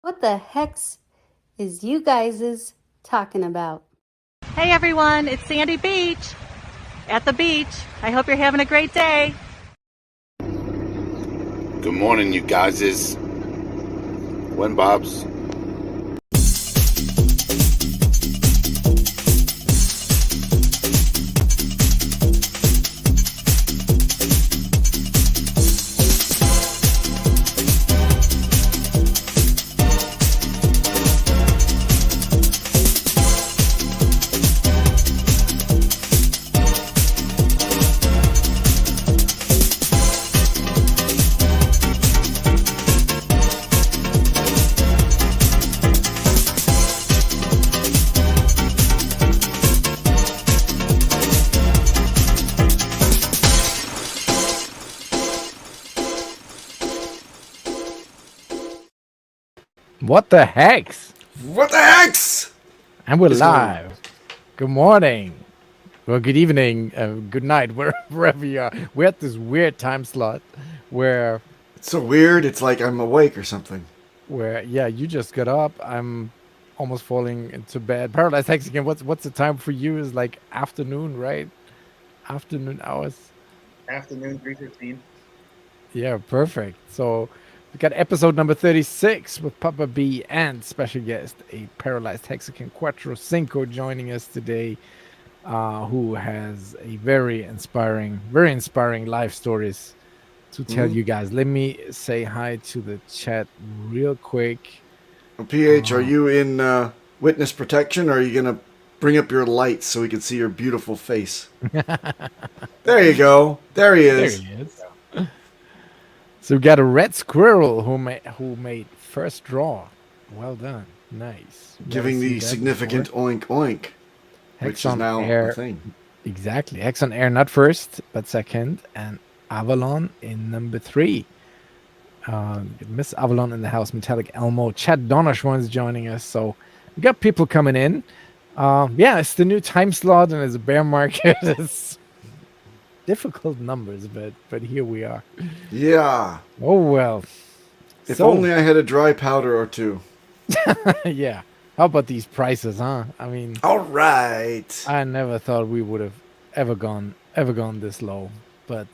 What the hex is you guys talking about? Hey everyone, it's Sandy Beach at the beach. I hope you're having a great day. Good morning, you guys. When Bob's. What the hex? What the hex? And we're live. Good morning. Well, good evening. Good night, wherever you are. We're at this weird time slot where... It's so weird. It's like I'm awake or something. Where, yeah, you just got up. I'm almost falling into bed. Paralyzed Hexican, what's the time for you? Is like afternoon, right? Afternoon hours. Afternoon, 3:15. Yeah, perfect. So... we got episode number 36 with Papa B and special guest, a Paralyzed Hexican Quattro Cinco joining us today, who has a very inspiring life stories to tell you guys. Let me say hi to the chat real quick. Well, PH, are you in witness protection, or are you going to bring up your lights so we can see your beautiful face? There you go. There he is. There he is. So we got a red squirrel who made first draw. Well done. Nice. Giving the significant oink oink, which is now a thing. Exactly. Hex on air, not first, but second. And Avalon in number 3. Miss Avalon in the house. Metallic Elmo. Chad Donnerschwann is joining us. So we got people coming in. Yeah, it's the new time slot and it's a bear market. It's difficult numbers, but here we are. Yeah. Oh well. If only I had a dry powder or two. Yeah. How about these prices, huh? I mean. All right. I never thought we would have ever gone this low, but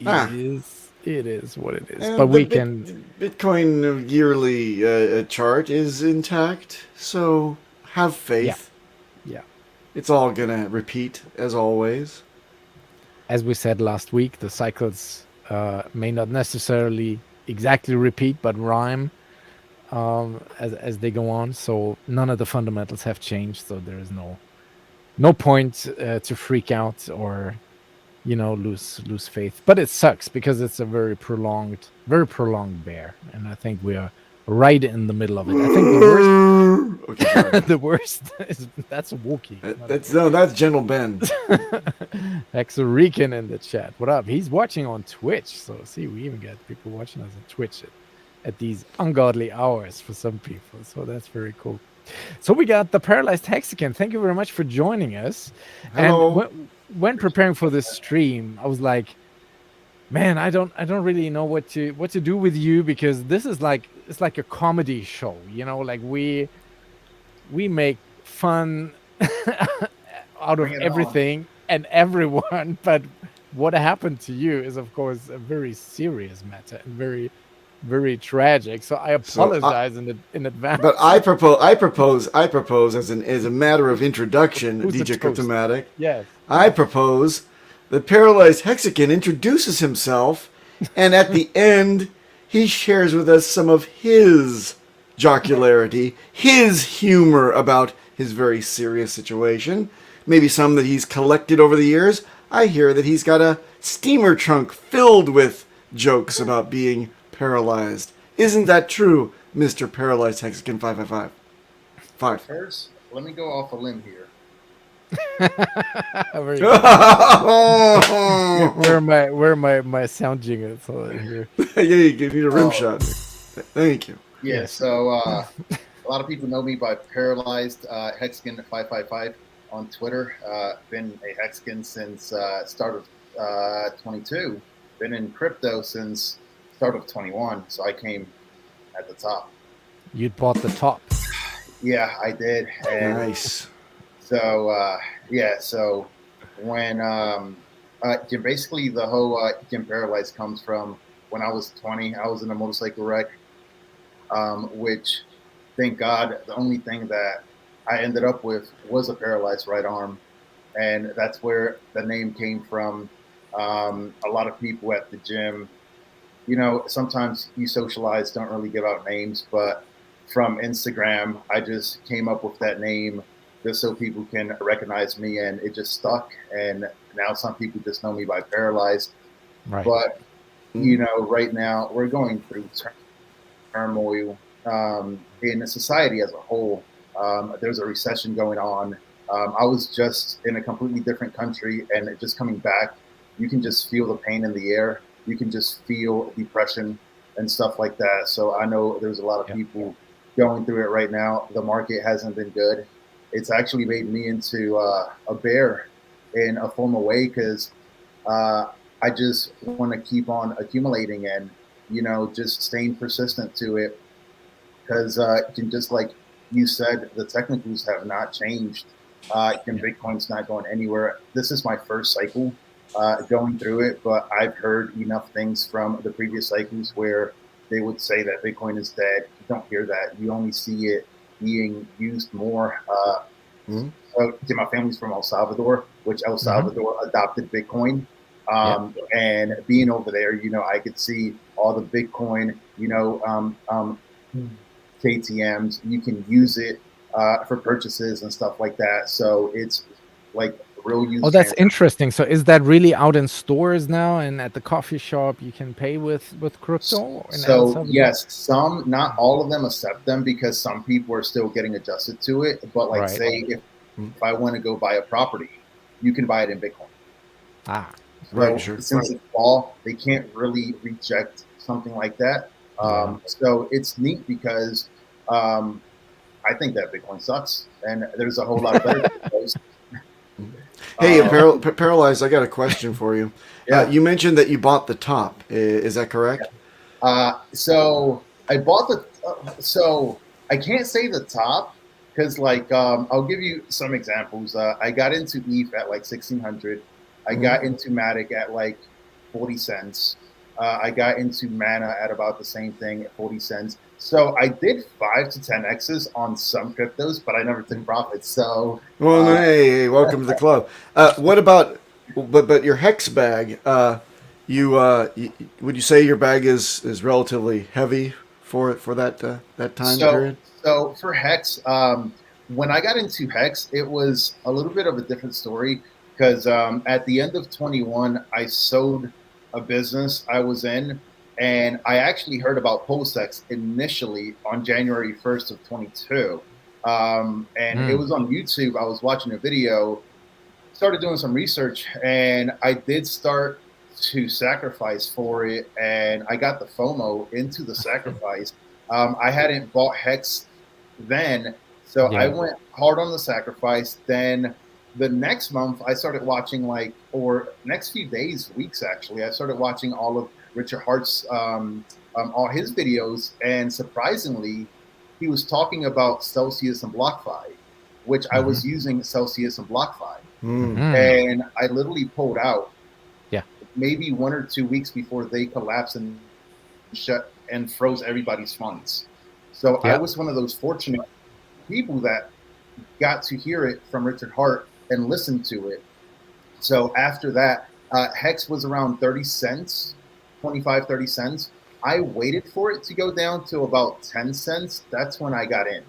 it is what it is. But we can. Bitcoin yearly chart is intact, so have faith. Yeah. It's all gonna repeat as always. As we said last week, the cycles may not necessarily exactly repeat, but rhyme as they go on. So none of the fundamentals have changed. So there is no point to freak out or, lose faith. But it sucks because it's a very prolonged bear, and I think we are right in the middle of it. I think the worst. Okay, the worst is that's Wookie. That's General Ben. Hexicans in the chat. What up? He's watching on Twitch. So see, we even got people watching us on Twitch at these ungodly hours for some people. So that's very cool. So we got the Paralyzed Hexican. Thank you very much for joining us. Hello. And when preparing for this stream, I was like, man, I don't really know what to do with you, because this is like, it's like a comedy show, like we make fun out of Bring it on. everything and everyone, but what happened to you is, of course, a very serious matter and very, very tragic. So I So, apologize in advance. but I propose as a matter of introduction, Who's the DJ toast? Cryptomatic. Yes. I propose that Paralyzed Hexican introduces himself, and at the end, he shares with us some of his jocularity, his humor about his very serious situation, maybe some that he's collected over the years. I hear that he's got a steamer trunk filled with jokes about being paralyzed. Isn't that true, Mr. Paralyzed Hexican 555? First, let me go off a limb here. Very good. Where my sound jingles here? Yeah, you give me a rim shot. Thank you. Yeah, Yes. so a lot of people know me by ParalyzedHexican5555 on Twitter. Been a Hexican since start of 22. Been in crypto since start of 21, so I came at the top. You bought the top. Yeah, I did. And Nice. so, so when basically the whole Jim Paralyzed comes from when I was 20. I was in a motorcycle wreck, which, thank God, the only thing that I ended up with was a paralyzed right arm. And that's where the name came from. A lot of people at the gym, sometimes you socialize, don't really give out names, but from Instagram, I just came up with that name just so people can recognize me, and it just stuck. And now some people just know me by Paralyzed. Right. But, right now we're going through turmoil in society as a whole. There's a recession going on. I was just in a completely different country, and just coming back, you can just feel the pain in the air. You can just feel depression and stuff like that. So I know there's a lot of people going through it right now. The market hasn't been good. It's actually made me into a bear in a formal way, because I just want to keep on accumulating and, just staying persistent to it. Because just like you said, the technicals have not changed. Bitcoin's not going anywhere. This is my first cycle going through it, but I've heard enough things from the previous cycles where they would say that Bitcoin is dead. You don't hear that. You only see it being used more. So my family's from El Salvador, which El Salvador adopted Bitcoin. And being over there, I could see all the Bitcoin, KTMs. You can use it for purchases and stuff like that. So it's like real use. Oh, that's interesting. So is that really out in stores now, and at the coffee shop you can pay with crypto? So yes, some, not all of them accept them, because some people are still getting adjusted to it. But like, say if I want to go buy a property, you can buy it in Bitcoin. Right, sure. Since it's all, they can't really reject something like that. So it's neat, because I think that Bitcoin sucks, and there's a whole lot of better things. Hey, Paralyzed, I got a question for you. You mentioned that you bought the top. Is that correct? So I bought so I can't say the top, because I'll give you some examples. I got into ETH at like 1,600. I got into Matic at like 40 cents. I got into Mana at about the same thing at 40 cents. So I did 5 to 10 X's on some cryptos, but I never took profits. So hey, welcome to the club. What about but your Hex bag? Would you say your bag is relatively heavy for that time period? So for Hex, when I got into Hex, it was a little bit of a different story, because at the end of 21, I sold a business I was in, and I actually heard about PulseX initially on January 1st of 22. And it was on YouTube. I was watching a video, started doing some research, and I did start to sacrifice for it, and I got the FOMO into the sacrifice. I hadn't bought Hex then, so I went hard on the sacrifice. Then the next month, I started watching or next few days, weeks actually, I started watching all of Richard Hart's, all his videos, and surprisingly, he was talking about Celsius and BlockFi, which I was using Celsius and BlockFi, and I literally pulled out. Yeah. Maybe 1 or 2 weeks before they collapsed and shut and froze everybody's funds. So I was one of those fortunate people that got to hear it from Richard Hart and listen to it. So after that, Hex was around 30 cents, 25, 30 cents. I waited for it to go down to about 10 cents. That's when I got in.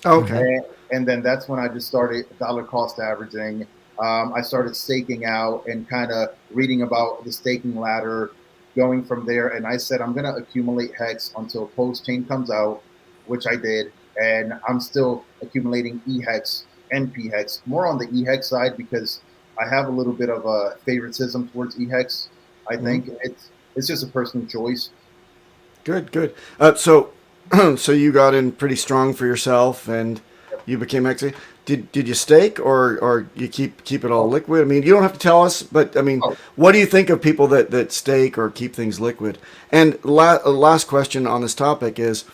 Okay. And then that's when I just started dollar cost averaging. I started staking out and kind of reading about the staking ladder, going from there. And I said, I'm going to accumulate Hex until Post Chain comes out, which I did. And I'm still accumulating EHEX and PHEX, more on the EHEX side because I have a little bit of a favoritism towards EHEX. I think it's just a personal choice. Good. So you got in pretty strong for yourself, and you became Hexi. Did you stake or you keep it all liquid? I mean, you don't have to tell us, but I mean, what do you think of people that stake or keep things liquid? And last question on this topic is,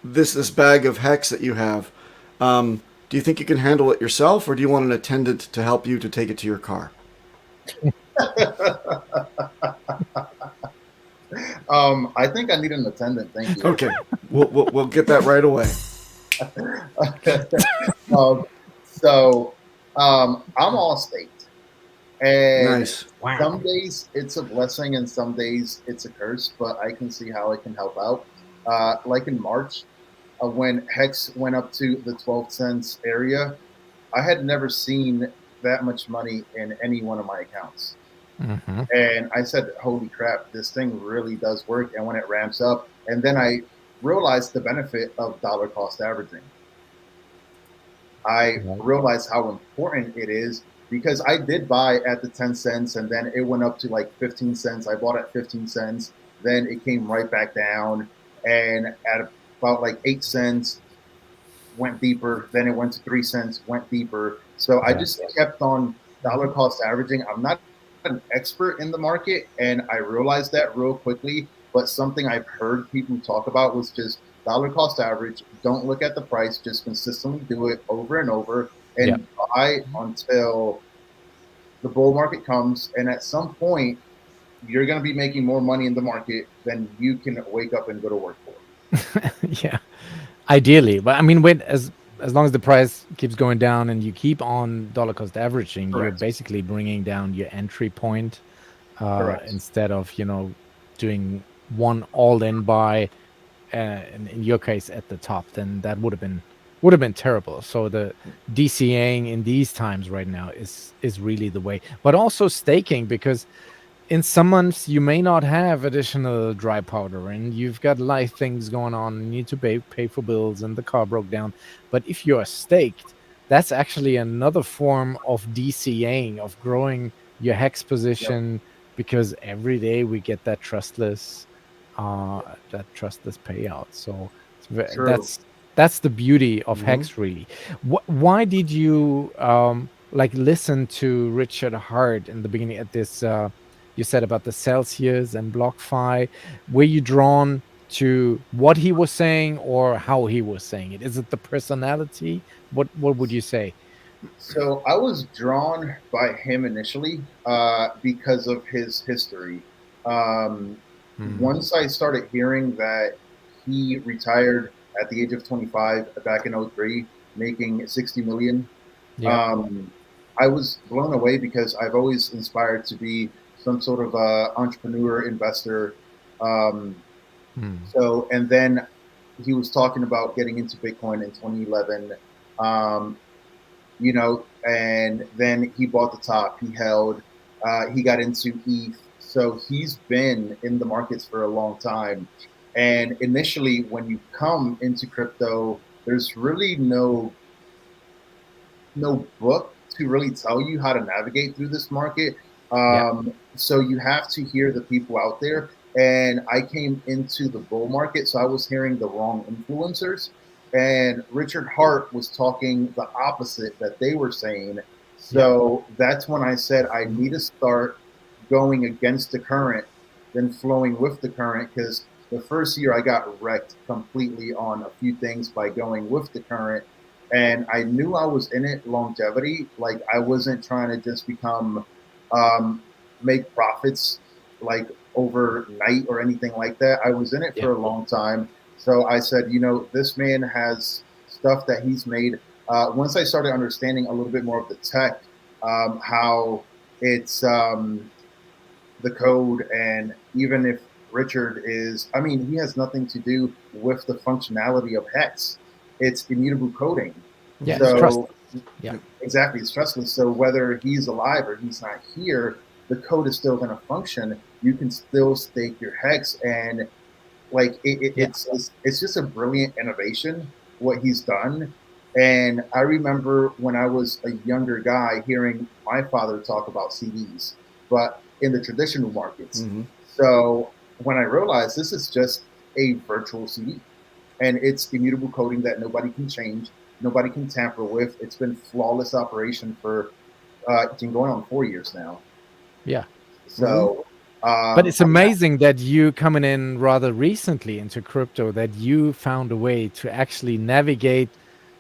this bag of Hex that you have, do you think you can handle it yourself, or do you want an attendant to help you to take it to your car? I think I need an attendant. Thank you. Okay, we'll get that right away. I'm all staked, and Nice. Wow. some days it's a blessing and some days it's a curse, but I can see how it can help out. Like in March, when Hex went up to the 12 cents area, I had never seen that much money in any one of my accounts. And I said, holy crap, this thing really does work. And when it ramps up, and then I realized the benefit of dollar cost averaging. I realized how important it is because I did buy at the 10 cents and then it went up to like 15 cents. I bought at 15 cents. Then it came right back down. And at about like 8 cents, went deeper. Then it went to 3 cents, went deeper. So I just kept on dollar cost averaging. I'm not an expert in the market, and I realized that real quickly. But something I've heard people talk about was just dollar cost average. Don't look at the price. Just consistently do it over and over, and buy until the bull market comes. And at some point, you're going to be making more money in the market than you can wake up and go to work for. Yeah, ideally, but I mean, as long as the price keeps going down and you keep on dollar cost averaging, you're basically bringing down your entry point instead of doing one all-in buy, in your case at the top. Then that would have been terrible. So the DCAing in these times right now is really the way, but also staking, because in some months you may not have additional dry powder and you've got life things going on and you need to pay for bills and the car broke down. But if you're staked, that's actually another form of DCAing, of growing your Hex position, because every day we get that trustless payout. So that's the beauty of Hex, really. Why did you listen to Richard Hart in the beginning at this you said about the Celsius and BlockFi? Were you drawn to what he was saying or how he was saying it? Is it the personality? What would you say? So I was drawn by him initially because of his history. Once I started hearing that he retired at the age of 25 back in 2003, making 60 million, I was blown away because I've always inspired to be some sort of entrepreneur, investor. So, and then he was talking about getting into Bitcoin in 2011, and then he bought the top, he held, he got into ETH. So he's been in the markets for a long time. And initially, when you come into crypto, there's really no book to really tell you how to navigate through this market. So you have to hear the people out there. And I came into the bull market, so I was hearing the wrong influencers. and Richard Hart was talking the opposite that they were saying. So that's when I said I need to start going against the current than flowing with the current, because the first year I got wrecked completely on a few things by going with the current. And I knew I was in it longevity. Like, I wasn't trying to just become, make profits like overnight or anything like that. I was in it for a long time. So I said, you know, this man has stuff that he's made. Once I started understanding a little bit more of the tech, how it's the code, and even if Richard is, I mean, he has nothing to do with the functionality of Hex. It's immutable coding. Yeah, so, it's trustless. Yeah, exactly. It's trustless. So whether he's alive or he's not here, the code is still going to function. You can still stake your Hex, and like it's just a brilliant innovation what he's done. And I remember when I was a younger guy hearing my father talk about CDs, but in the traditional markets. Mm-hmm. So when I realized this is just a virtual CD, and it's immutable coding that nobody can change, nobody can tamper with. It's been flawless operation for it's been going on 4 years now. yeah. So, But it's amazing that you coming in rather recently into crypto, that you found a way to actually navigate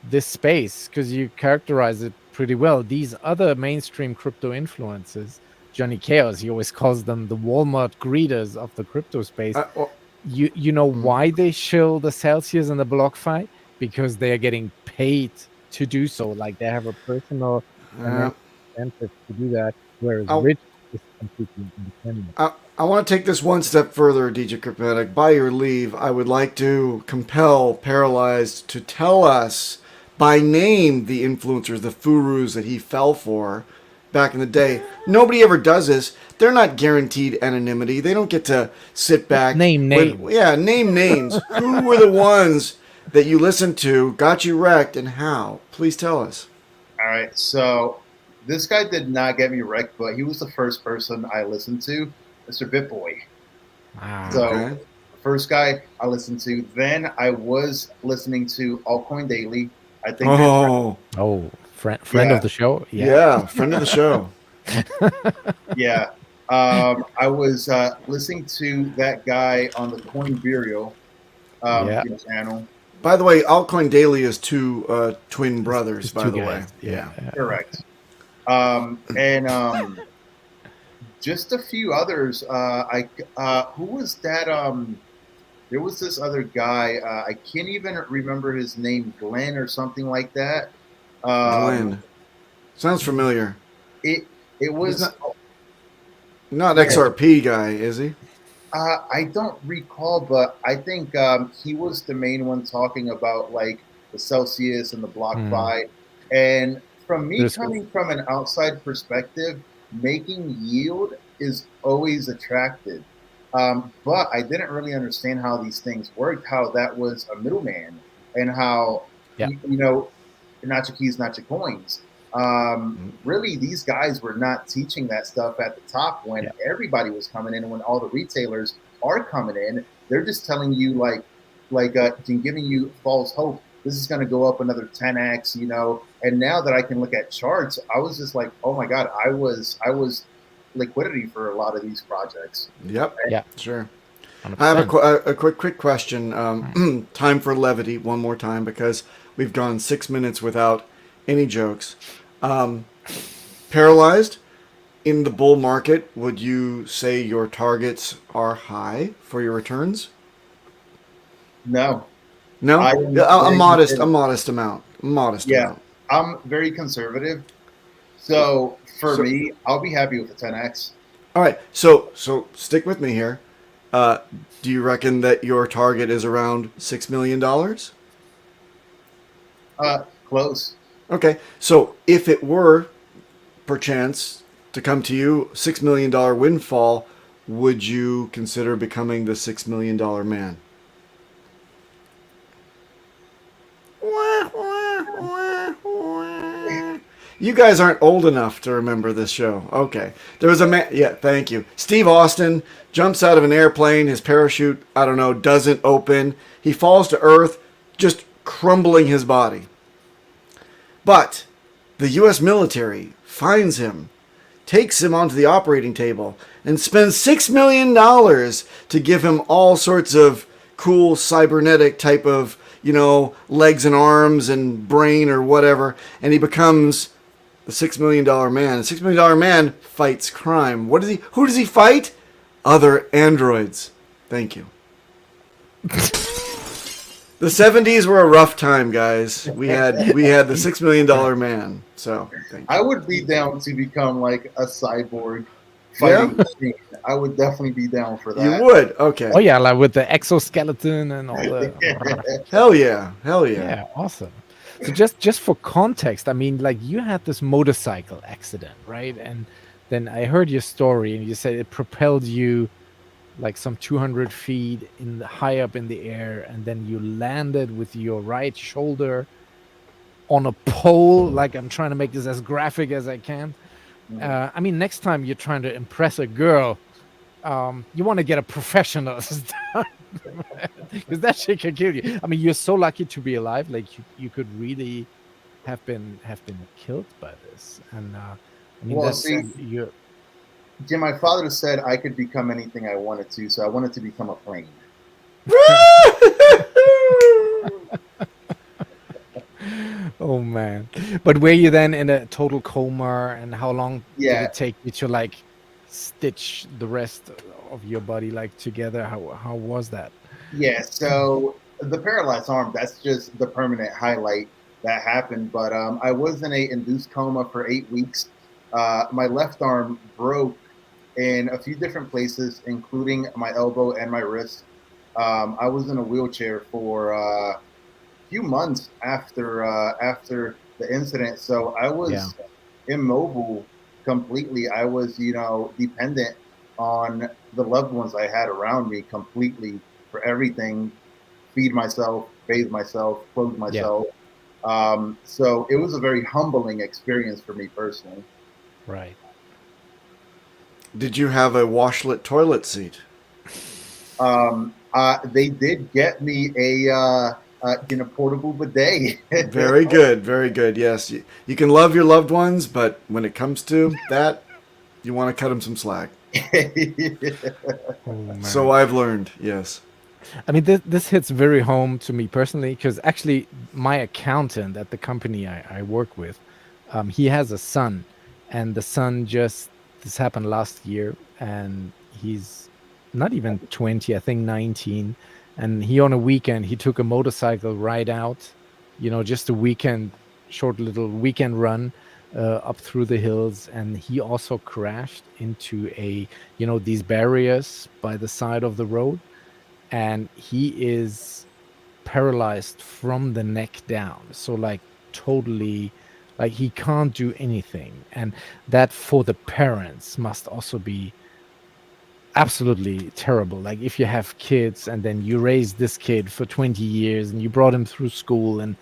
this space, because you characterize it pretty well. These other mainstream crypto influencers, Johnny Chaos, he always calls them the Walmart greeters of the crypto space. You know why they shill the Celsius and the BlockFi? Because they are getting paid to do so. Like, they have a personal incentive to do that, whereas Rich is completely independent. I want to take this one step further, DJ Cryptomatic. By your leave, I would like to compel Paralyzed to tell us by name the influencers, the furus that he fell for back in the day. Nobody ever does this. They're not guaranteed anonymity. They don't get to sit back. Name names. Name names. Who were the ones that you listened to, got you wrecked, and how? Please tell us. All right. So this guy did not get me wrecked, but he was the first person I listened to, Mr. Bitboy. So first guy I listened to. Then I was listening to Altcoin Daily. I think. Friend of the show. Yeah, friend of the show. Yeah. I was listening to that guy on the Coin Burial channel. By the way, Altcoin Daily is two twin brothers, by the way. Yeah. Correct. And just a few others. Who was that? There was this other guy. I can't even remember his name, Glenn or something like that. Glenn. Sounds familiar. It was not XRP guy, is he? I don't recall, but I think he was the main one talking about like the Celsius and the BlockFi. And from me coming from an outside perspective, making yield is always attractive. But I didn't really understand how these things worked, how that was a middleman, and how, you know, not your keys, not your coins. Really, these guys were not teaching that stuff at the top when everybody was coming in, and when all the retailers are coming in, they're just telling you giving you false hope. This is going to go up another 10x, you know. And now that I can look at charts, I was just like, oh my god, I was liquidity for a lot of these projects. Yep. Yeah. Sure. 100%. I have a quick question. Time for levity one more time, because we've gone 6 minutes without any jokes. Paralyzed, in the bull market, would you say your targets are high for your returns? No. A modest amount. Yeah, I'm very conservative. So for me, I'll be happy with a 10x. All right. So stick with me here. Do you reckon that your target is around $6 million? Close. Okay. So if it were, perchance, to come to you, $6 million windfall, would you consider becoming the $6 million man? You guys aren't old enough to remember this show. Okay. There was a man. Yeah, thank you. Steve Austin jumps out of an airplane. His parachute, I don't know, doesn't open. He falls to earth, just crumbling his body. But the U.S. military finds him, takes him onto the operating table, and spends $6 million to give him all sorts of cool cybernetic type of, legs and arms and brain or whatever, and he becomes the $6 million man. The $6 million man fights crime. Who does he fight? Other androids. Thank you. The 70s were a rough time, guys. We had the $6 million man. So thank you. I would be down to become like a cyborg fighting machine. I would definitely be down for that. You would? Okay. Oh yeah, like with the exoskeleton and all the. Hell yeah. Yeah, awesome. So just for context, I mean, like you had this motorcycle accident, right? And then I heard your story, and you said it propelled you like some 200 feet high up in the air, and then you landed with your right shoulder on a pole. Like, I'm trying to make this as graphic as I can. I mean, next time you're trying to impress a girl, you want to get a professional because that shit can kill you. I mean, you're so lucky to be alive. Like, you could really have been killed by this. And I mean, Well, that's see, you. Jim, my father said I could become anything I wanted to, so I wanted to become a plane. Oh man! But were you then in a total coma, and how long did it take you to like stitch the rest of your body like together? How was that? Yeah, so the paralyzed arm, that's just the permanent highlight that happened. But I was in a induced coma for 8 weeks. My left arm broke in a few different places, including my elbow and my wrist. I was in a wheelchair for a few months after the incident, so I was immobile completely. I was, dependent on the loved ones I had around me completely for everything. Feed myself, bathe myself, clothe myself. So it was a very humbling experience for me personally. Right. Did you have a washlet toilet seat? They did get me a portable bidet. Very good, very good. Yes, you can love your loved ones, but when it comes to that, you want to cut them some slack. Oh, man. So I've learned. Yes. I mean, this hits very home to me personally, because actually my accountant at the company I work with, he has a son, and the son this happened last year, and he's not even 20, I think 19. And he, on a weekend, he took a motorcycle ride out, just a weekend, short little weekend run up through the hills. And he also crashed into these barriers by the side of the road. And he is paralyzed from the neck down. So like totally, like he can't do anything. And that for the parents must also be absolutely terrible. Like if you have kids and then you raised this kid for 20 years and you brought him through school and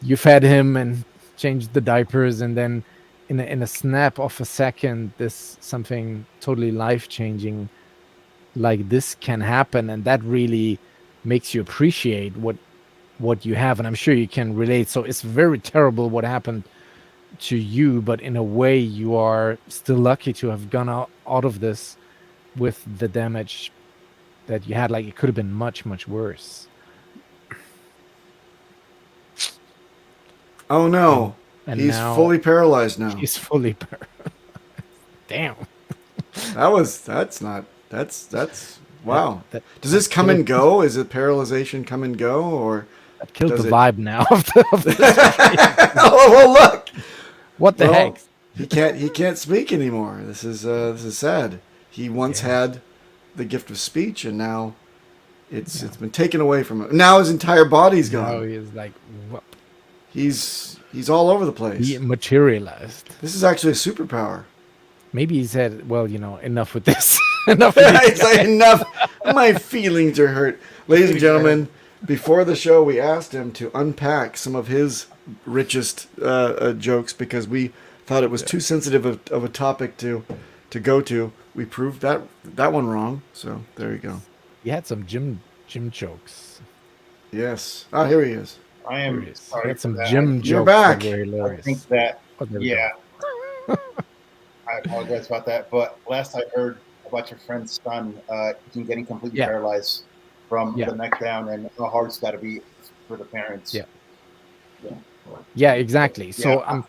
you fed him and changed the diapers, and then in a snap of a second, something totally life-changing like this can happen, and that really makes you appreciate what you have. And I'm sure you can relate. So it's very terrible what happened to you, but in a way you are still lucky to have gone out of this with the damage that you had. Like it could have been much, much worse. Oh no. And he's now fully paralyzed now. He's fully paralyzed. Damn. That's wow. Does this come and go? Is it paralyzation come and go, or that killed the vibe now of the Oh well, look. What the heck? He can't speak anymore. This is sad. He once had the gift of speech, and now it's been taken away from him. Now his entire body's gone. Now he's like, what? He's all over the place. He materialized. This is actually a superpower. Maybe he said, well, enough with this. Enough with this. He's like, enough. My feelings are hurt. Ladies and gentlemen, before the show, we asked him to unpack some of his richest jokes because we thought it was too sensitive of a topic to go to. We proved that one wrong. So there you go. He had some gym jokes. Yes. Ah, here he is. I Here am it is. He sorry had for some that. gym You're jokes back. that were I hilarious. think that, Oh, there we yeah, go. I apologize about that. But last I heard about your friend's son getting completely Yeah, paralyzed from yeah, the neck down, and how hard it's got to be for the parents. yeah. Yeah. Yeah, exactly. Yeah. So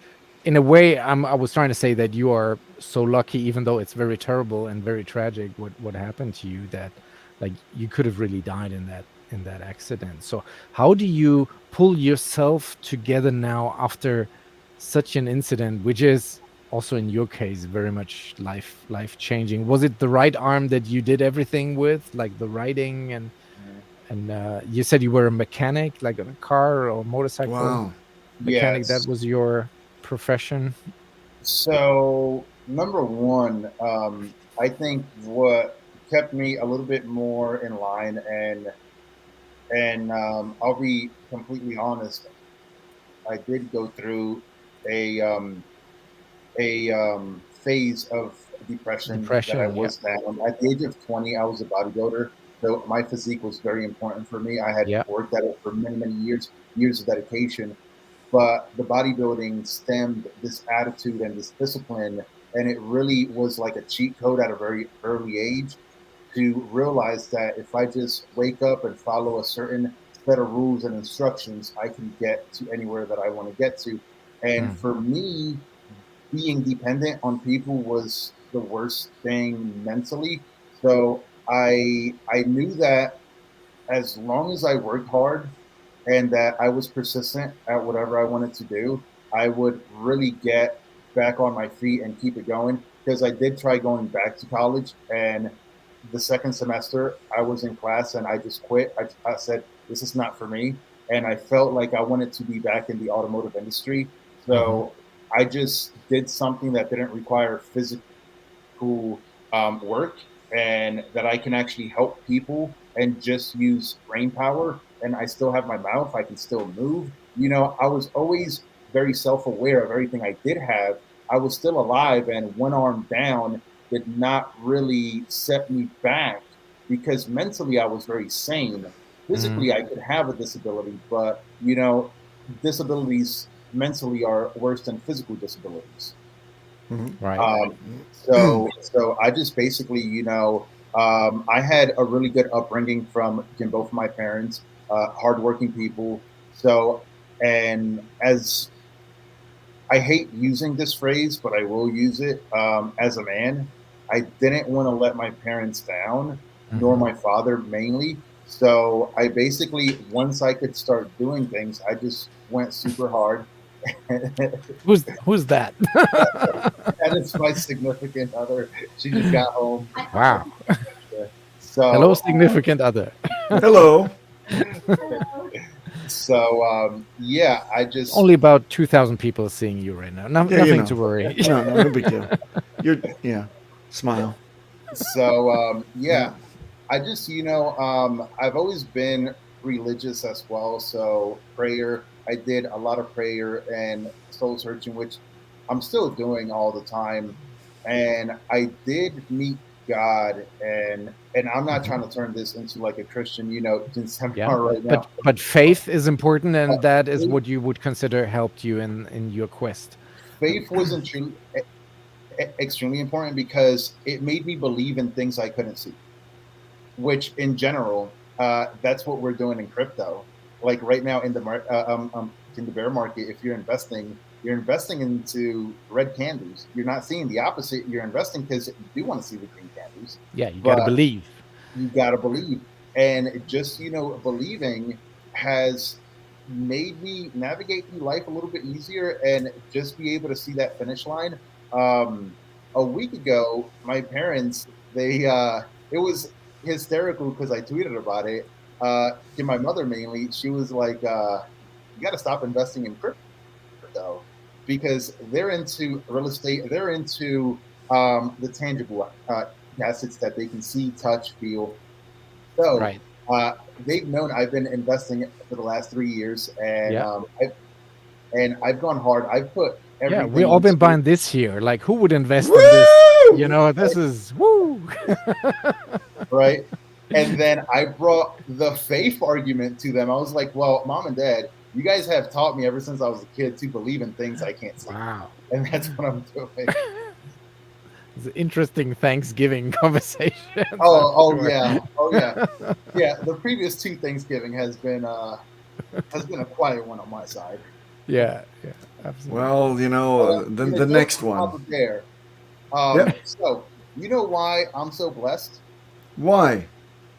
in a way, I was trying to say that you are so lucky, even though it's very terrible and very tragic what happened to you, that like you could have really died in that accident. So how do you pull yourself together now after such an incident, which is also in your case very much life changing? Was it the right arm that you did everything with, like the writing and you said you were a mechanic, like on a car or motorcycle Wow. mechanic? That Yes. was your profession? So number one, I think what kept me a little bit more in line, and I'll be completely honest, I did go through a phase of depression that I Depression, yeah. was down. At the age of 20, I was a bodybuilder, so my physique was very important for me. I had Yeah. worked at it for many, many years of dedication. But the bodybuilding stemmed this attitude and this discipline, and it really was like a cheat code at a very early age to realize that if I just wake up and follow a certain set of rules and instructions, I can get to anywhere that I want to get to. And Mm. for me, being dependent on people was the worst thing mentally. So I knew that as long as I worked hard and that I was persistent at whatever I wanted to do, I would really get back on my feet and keep it going. Because I did try going back to college, and the second semester I was in class and I just quit. I said, this is not for me. And I felt like I wanted to be back in the automotive industry. Hmm. So I just did something that didn't require physical work, and that I can actually help people and just use brain power. And I still have my mouth, I can still move. I was always very self aware of everything I did have. I was still alive, and one arm down did not really set me back because mentally I was very sane. Hmm. Physically, I could have a disability, but disabilities mentally are worse than physical disabilities. Right. So I just basically, I had a really good upbringing from both of my parents, hardworking people. So, and as I hate using this phrase, but I will use it, as a man, I didn't want to let my parents down, nor Hmm. my father mainly. So I basically, once I could start doing things, I just went super hard. Who's that? That is my significant other. She just got home. Wow. Hello, So, significant other. Hello. yeah, I just, Only about 2,000 people seeing you right now. No, Yeah, nothing to worry. No big deal. Yeah. Smile. yeah, I just, I've always been religious as well. So prayer, I did a lot of prayer and soul searching, which I'm still doing all the time. And I did meet God, and I'm not trying to turn this into like a Christian, Yeah. seminar right now. But faith is important, and that is Faith what you would consider helped you in your quest. faith was extremely important because it made me believe in things I couldn't see, which in general, that's what we're doing in crypto. Like right now in the bear market, if you're investing into red candles. You're not seeing the opposite. You're investing because you do want to see the green candles, Yeah, you got to but believe. you got to believe. And just, believing has made me navigate through life a little bit easier and just be able to see that finish line. A week ago, my parents, it was hysterical because I tweeted about it. To my mother mainly, she was like, you got to stop investing in crypto because they're into real estate. They're into the tangible assets that they can see, touch, feel. So Right. they've known I've been investing for the last 3 years, and Yeah. I've gone hard. I've put Yeah, we everything all been into buying this here. Like, who would invest in this? Woo! This is woo. right. And then I brought the faith argument to them. I was like, well, mom and dad, You guys have taught me ever since I was a kid to believe in things I can't see. Wow. And that's what I'm doing. It's an interesting Thanksgiving conversation. Oh yeah. Yeah, the previous 2 Thanksgiving has been a quiet one on my side. Yeah, absolutely. Well, you know, the next one. Papa Bear. So, you know why I'm so blessed? Why?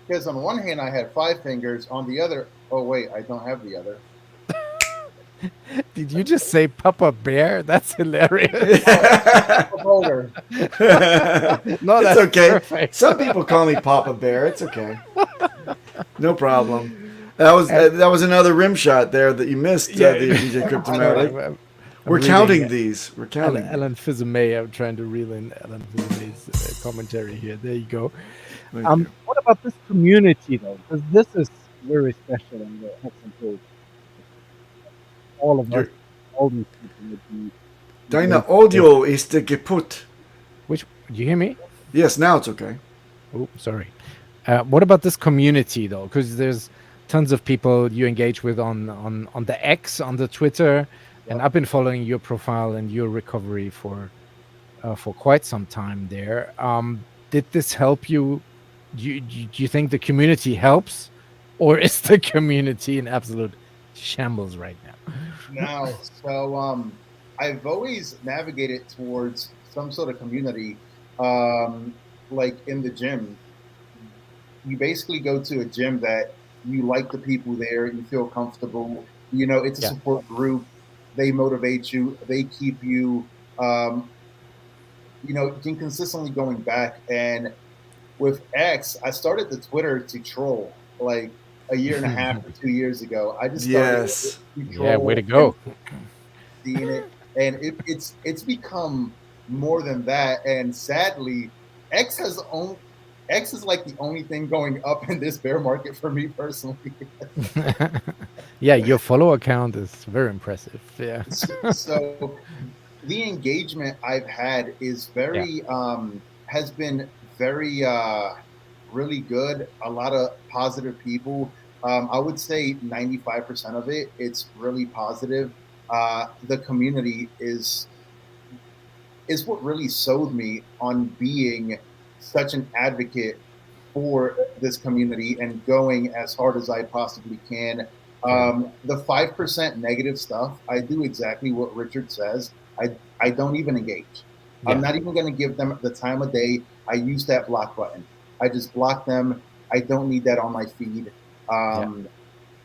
Because on one hand, I had 5 fingers. On the other, oh wait, I don't have the other. Did you just say Papa Bear? That's hilarious. Boulder. No, It's that's okay. perfect. Some people call me Papa Bear. It's okay. No problem. That was another rim shot there that you missed, Yeah. the DJ Cryptomatic. I'm We're reading counting these. We're counting. Alan Fizumay. I'm trying to reel in Alan Fizumay's commentary here. There you go. Thank you. What about this community though? Because this is very special in the Hex and Code. All of us, all these people would be. Deine Audio ist kaputt. Which, do you hear me? Yes, now it's okay. Oh, sorry. What about this community though? Because there's tons of people you engage with on the X, on the Twitter, and I've been following your profile and your recovery for quite some time there. Did this help you? Do you think the community helps, or is the community in absolute shambles right now? No, so I've always navigated towards some sort of community, like in the gym. You basically go to a gym that you like the people there, you feel comfortable. You know, it's a support group. They motivate you. They keep you, you know, consistently going back. And with X, I started the Twitter to troll like a year and a half or 2 years ago. I just started to troll. Yeah, way to go. Seeing it, and it's become more than that. And sadly, X is like the only thing going up in this bear market for me personally. Yeah, your follow account is very impressive. Yeah. So the engagement I've had is very has been very really good. A lot of positive people. I would say 95% of it's really positive. The community is what really sold me on being such an advocate for this community and going as hard as I possibly can. The 5% negative stuff, I do exactly what Richard says. I don't even engage. I'm not even going to give them the time of day. I use that block button. I just block them. I don't need that on my feed.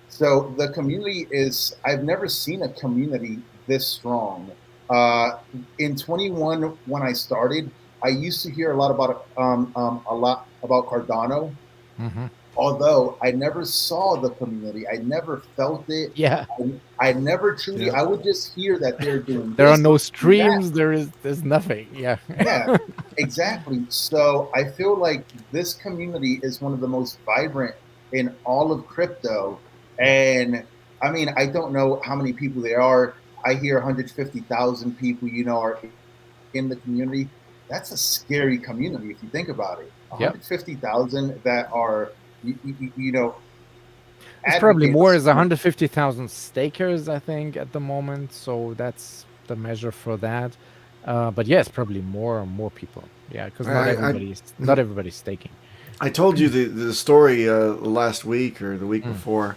So the community is, I've never seen a community this strong. In 21, when I started, I used to hear a lot about Cardano. Mm-hmm. Although I never saw the community, I never felt it. Yeah, I never truly. I would just hear that they're doing. There are no streams. There's nothing. Yeah. Yeah, exactly. So I feel like this community is one of the most vibrant in all of crypto. And I mean, I don't know how many people there are. I hear 150,000 people, you know, are in the community. That's a scary community if you think about it. 150,000 that are, you know, it's probably more as 150,000 stakers, I think, at the moment. So that's the measure for that. But yes, probably more people. Yeah, because not everybody's staking. I told you the story last week or the week before.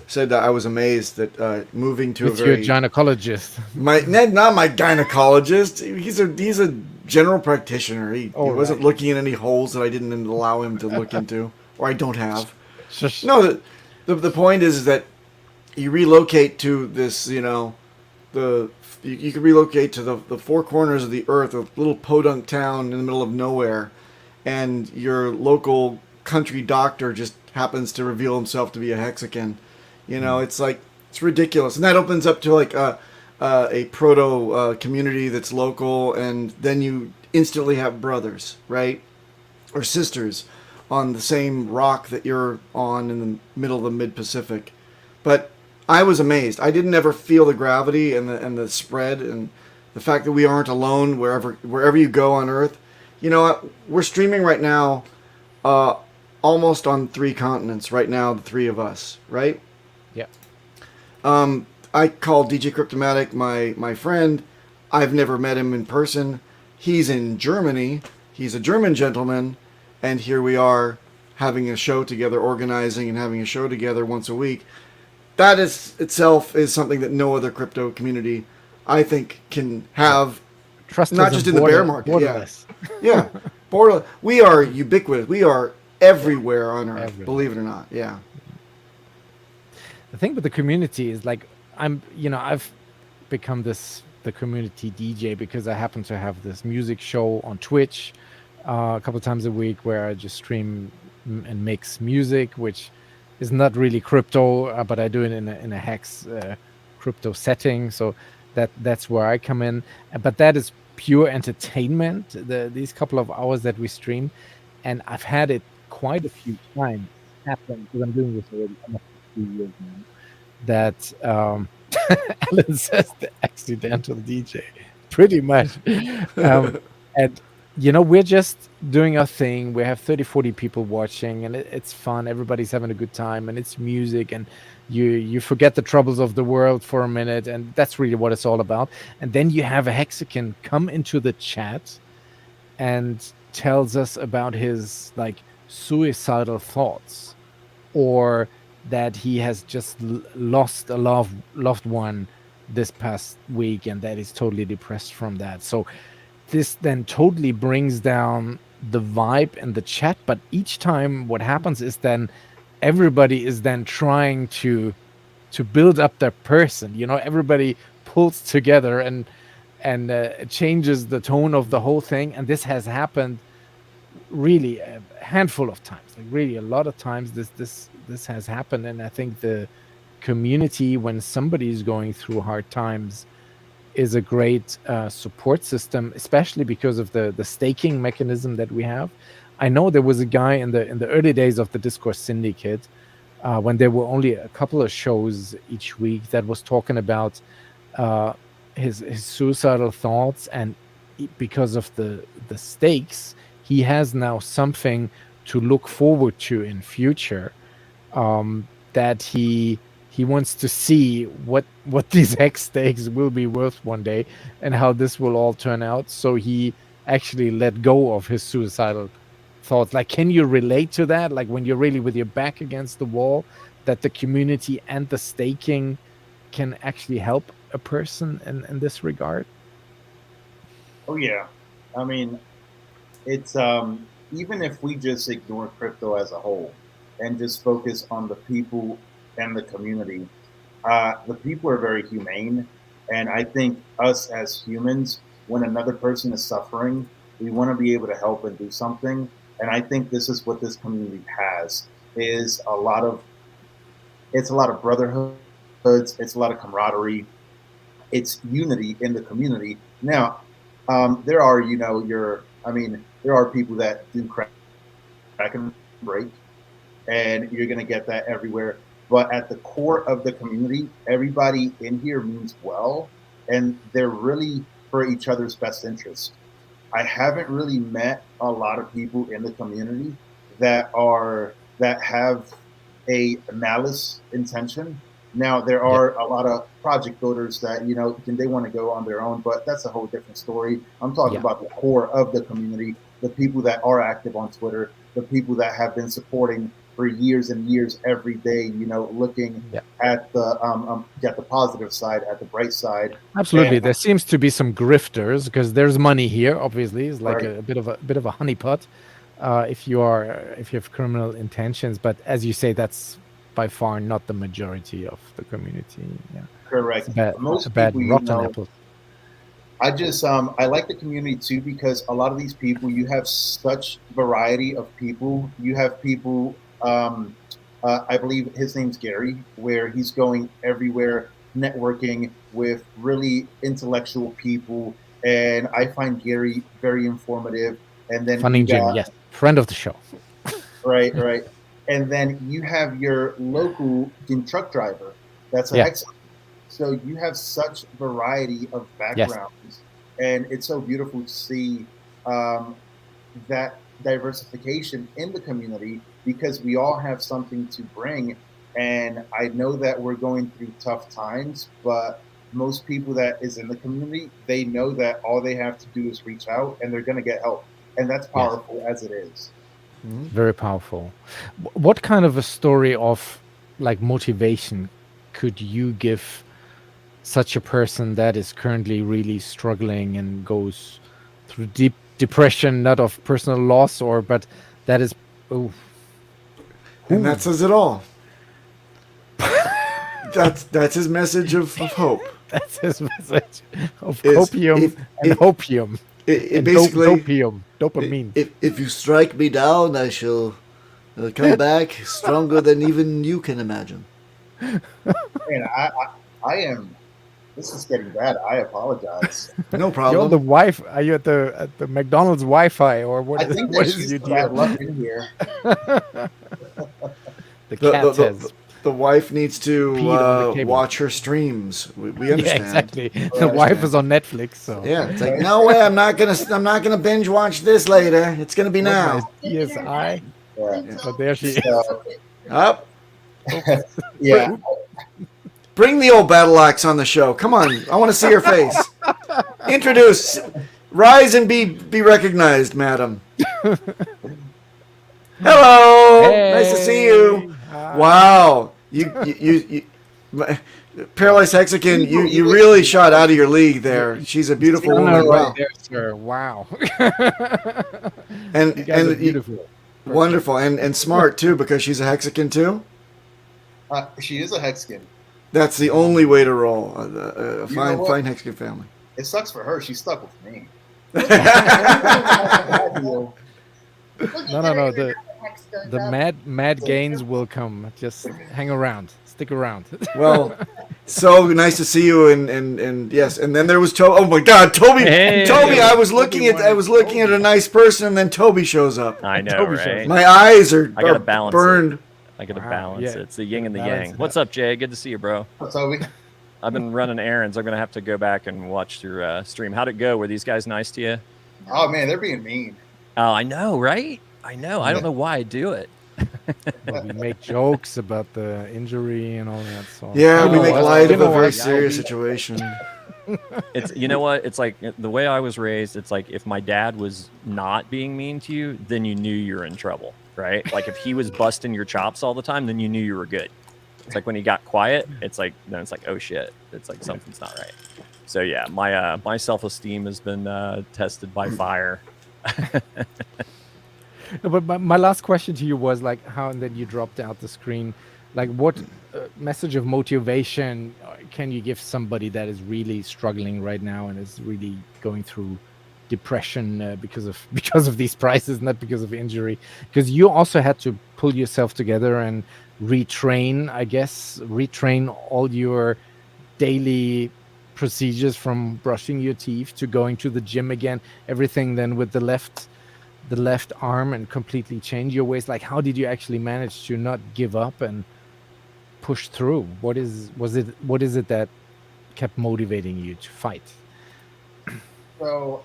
Said that I was amazed that moving to your gynecologist. Not my gynecologist. He's a general practitioner. He wasn't looking at any holes that I didn't allow him to look into, or I don't have. No, the point is that you relocate to this, you know, you can relocate to the four corners of the earth, a little podunk town in the middle of nowhere, and your local country doctor just happens to reveal himself to be a Hexican. You know, it's like, it's ridiculous. And that opens up to like a proto community that's local, and then you instantly have brothers, right? Or sisters on the same rock that you're on in the middle of the mid-Pacific. But I was amazed. I didn't ever feel the gravity and the spread and the fact that we aren't alone wherever you go on Earth. You know, we're streaming right now almost on 3 continents right now, the 3 of us, right? Yeah. I call DJ Cryptomatic my friend. I've never met him in person. He's in Germany. He's a German gentleman, and here we are having a show together, organizing and having a show together once a week. That is itself is something that no other crypto community, I think, can have. Trust Not us just and in the bear market. borderless. Yeah. We are ubiquitous. We are everywhere on Earth, Everywhere. believe it or not. Yeah. The thing with the community is like I've become the community DJ because I happen to have this music show on Twitch a couple times a week where I just stream and mix music, which is not really crypto, but I do it in a hex crypto setting. So that's where I come in. But that is pure entertainment. These couple of hours that we stream, and I've had it quite a few times happen because I'm doing this already almost 3 years now. That Alan says the accidental DJ, pretty much. And we're just doing our thing. We have 30-40 people watching, and it's fun. Everybody's having a good time, and it's music, and you forget the troubles of the world for a minute, and that's really what it's all about. And then you have a Hexican come into the chat and tells us about his suicidal thoughts, or that he has just lost a loved one this past week, and that he's totally depressed from that. So this then totally brings down the vibe in the chat. But each time what happens is then everybody is then trying to build up their person. Everybody pulls together and changes the tone of the whole thing. And this has happened really a handful of times, really a lot of times this has happened. And I think the community, when somebody is going through hard times, is a great support system, especially because of the staking mechanism that we have. I know there was a guy in the early days of the Discourse Syndicate, when there were only a couple of shows each week, that was talking about his suicidal thoughts, and because of the stakes, he has now something to look forward to in future, that he wants to see what these hex stakes will be worth one day and how this will all turn out. So he actually let go of his suicidal thoughts. Can you relate to that? When you're really with your back against the wall, that the community and the staking can actually help a person in this regard? Oh yeah. I mean, it's even if we just ignore crypto as a whole and just focus on the people and the community, the people are very humane. And I think us as humans, when another person is suffering, we want to be able to help and do something. And I think this is what this community has, is a lot of brotherhoods, it's a lot of camaraderie, it's unity in the community. Now, there are, there are people that do crack and break, and you're going to get that everywhere. But at the core of the community, everybody in here means well, and they're really for each other's best interest. I haven't really met a lot of people in the community that have a malice intention. Now, there are a lot of project builders that, they want to go on their own, but that's a whole different story. I'm talking about the core of the community, the people that are active on Twitter, the people that have been supporting for years and years every day, looking at the positive side, at the bright side. Absolutely. There seems to be some grifters because there's money here, obviously. It's like Right. a bit of a honeypot if you have criminal intentions. But as you say, that's by far not the majority of the community. Yeah. Correct. Most people, rotten apple. I just I like the community too, because a lot of these people, you have such variety of people. You have people, I believe his name's Gary, where he's going everywhere, networking with really intellectual people, and I find Gary very informative. And then Funding Jim, yes, friend of the show. Right. And then you have your local truck driver. That's a Hex. So you have such variety of backgrounds, and it's so beautiful to see that diversification in the community, because we all have something to bring. And I know that we're going through tough times, but most people that is in the community, they know that all they have to do is reach out and they're going to get help. And that's powerful as it is. Very powerful. What kind of a story of like motivation could you give such a person that is currently really struggling and goes through deep depression, not of personal loss, but that is, And that says it all. That's his message of hope. that's his message of Is copium and hopium. It And basically, dopium, dopamine. if you strike me down, I shall come back stronger than even you can imagine. And I am. This is getting bad. I apologize. No You're on problem. the Wi-Fi. Are you at the McDonald's Wi-Fi or what? I think What that is she's your bad deal? luck in here. The cat says. The wife needs to Peed on the cable. watch her streams. We Yeah, understand. exactly. The wife is on Netflix, so Yeah, it's like no way. I'm not gonna binge watch this later. It's gonna be now. CSI. Yeah. But there she is. So, Up. yeah. Bring the old battle axe on the show. Come on, I want to see your face. Introduce. Rise and be recognized, madam. Hello. Nice to see you. Wow. You Paralyzed Hexican, you really shot out of your league there. She's a beautiful woman. Wow. There, sir. Wow. And You guys are and beautiful. wonderful and smart too, because she's a Hexican too. She is a Hexican. That's the only way to roll. A You know fine what? Hexican family. It sucks for her. She's stuck with me. No. The mad gains will come. Just hang around. Stick around. Well, so nice to see you, and yes, and then there was Toby. Oh my God, Toby! Hey. Toby, I was looking at a nice person, and then Toby shows up. I know, Toby right? My eyes are I gotta balance burned. I gotta Wow, balance yeah. it. It's the yin and the Balance yang. it What's up, Jay? Good to see you, bro. Toby. I've been running errands. I'm gonna have to go back and watch your stream. How'd it go? Were these guys nice to you? Oh man, they're being mean. Oh, I know, right? I know. I don't know why I do it. We make jokes about the injury and all that. So Yeah, we Oh, make that's- light you of a know very what? serious situation. It's you know what? It's like the way I was raised. It's like if my dad was not being mean to you, then you knew you were in trouble, right? Like if he was busting your chops all the time, then you knew you were good. It's like when he got quiet, it's like then it's like oh shit, it's like something's not right. So yeah, my self-esteem has been tested by fire. No, but my last question to you was like how, and then you dropped out the screen. Like, what message of motivation can you give somebody that is really struggling right now and is really going through depression because of these prices, not because of injury? Because you also had to pull yourself together and retrain, I guess, retrain all your daily procedures from brushing your teeth to going to the gym again. Everything then with the left arm and completely change your ways. Like, how did you actually manage to not give up and push through? What is it that kept motivating you to fight? So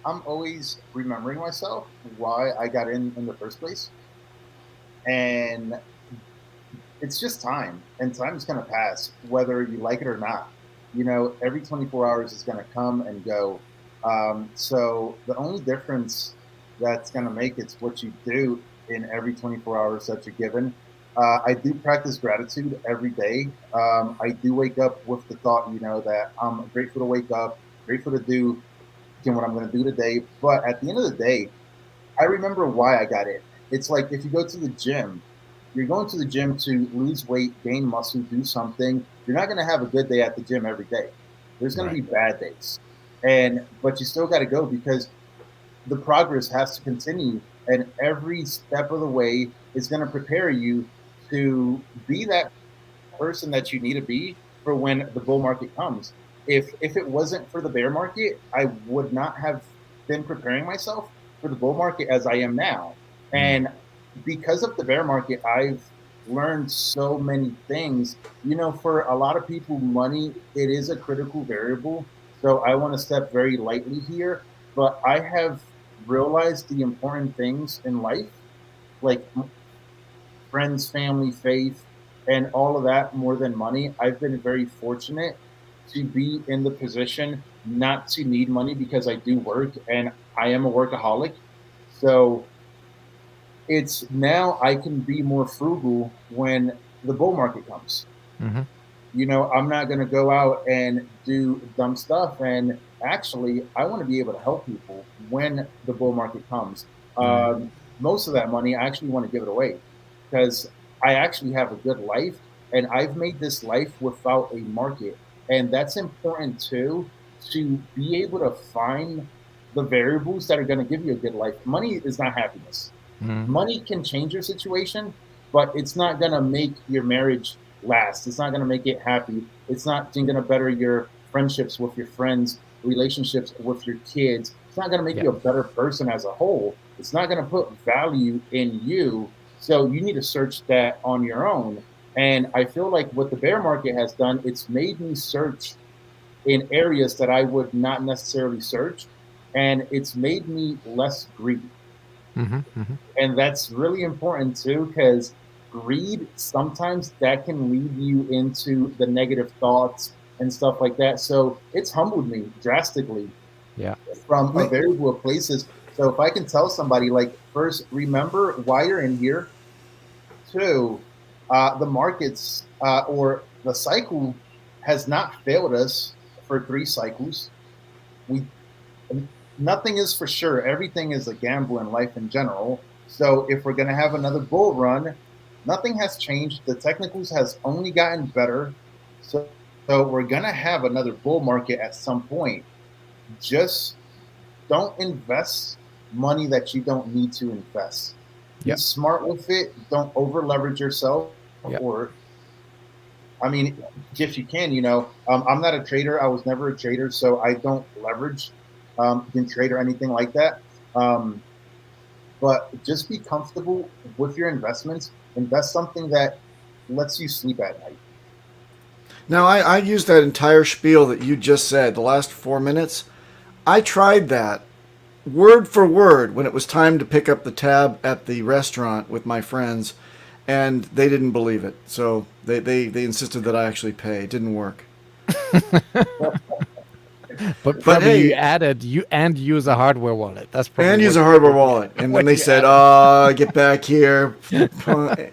I'm always remembering myself why I got in the first place. And it's just time. And time is going to pass, whether you like it or not. You know, every 24 hours is going to come and go. So the only difference that's going to make it's what you do in every 24 hours that you're given. I do practice gratitude every day. I do wake up with the thought, you know, that I'm grateful to wake up, grateful to do what I'm going to do today. But at the end of the day, I remember why I got in. It's like if you go to the gym, you're going to the gym to lose weight, gain muscle, do something. You're not going to have a good day at the gym every day. There's going to be bad days, but you still got to go because the progress has to continue, and every step of the way is going to prepare you to be that person that you need to be for when the bull market comes. If it wasn't for the bear market, I would not have been preparing myself for the bull market as I am now. And because of the bear market, I've learned so many things. You know, for a lot of people, money, it is a critical variable. So I want to step very lightly here, but I have realized the important things in life, like friends, family, faith, and all of that more than money, I've been very fortunate to be in the position not to need money because I do work and I am a workaholic. So it's now I can be more frugal when the bull market comes. Mm-hmm. You know, I'm not going to go out and do dumb stuff. And actually, I want to be able to help people when the bull market comes. Most of that money, I actually want to give it away because I actually have a good life and I've made this life without a market. And that's important too, to be able to find the variables that are going to give you a good life. Money is not happiness. Money can change your situation, but it's not going to make your marriage last. It's not going to make it happy. It's not going to better your friendships with your friends, relationships with your kids. It's not going to make you a better person as a whole. It's not going to put value in you. So you need to search that on your own. And I feel like what the bear market has done, it's made me search in areas that I would not necessarily search. And it's made me less greedy. And that's really important too, because greed, sometimes that can lead you into the negative thoughts and stuff like that. So it's humbled me drastically from a variable of places. So if I can tell somebody, like, first, remember why you're in here. Two, the markets or the cycle has not failed us for 3 cycles. Nothing is for sure. Everything is a gamble in life in general. So if we're going to have another bull run, nothing has changed. The technicals has only gotten better. So we're going to have another bull market at some point. Just don't invest money that you don't need to invest. Be smart with it. Don't over leverage yourself. Or, I mean, if you can, you know, I'm not a trader. I was never a trader, so I don't leverage in trade or anything like that. But just be comfortable with your investments. Invest something that lets you sleep at night. Now, I used that entire spiel that you just said, the last 4 minutes. I tried that word for word when it was time to pick up the tab at the restaurant with my friends, and they didn't believe it. So they insisted that I actually pay. It didn't work. But probably you added and use a hardware wallet. That's probably and use a hardware wallet. And then they said, get back here. Pony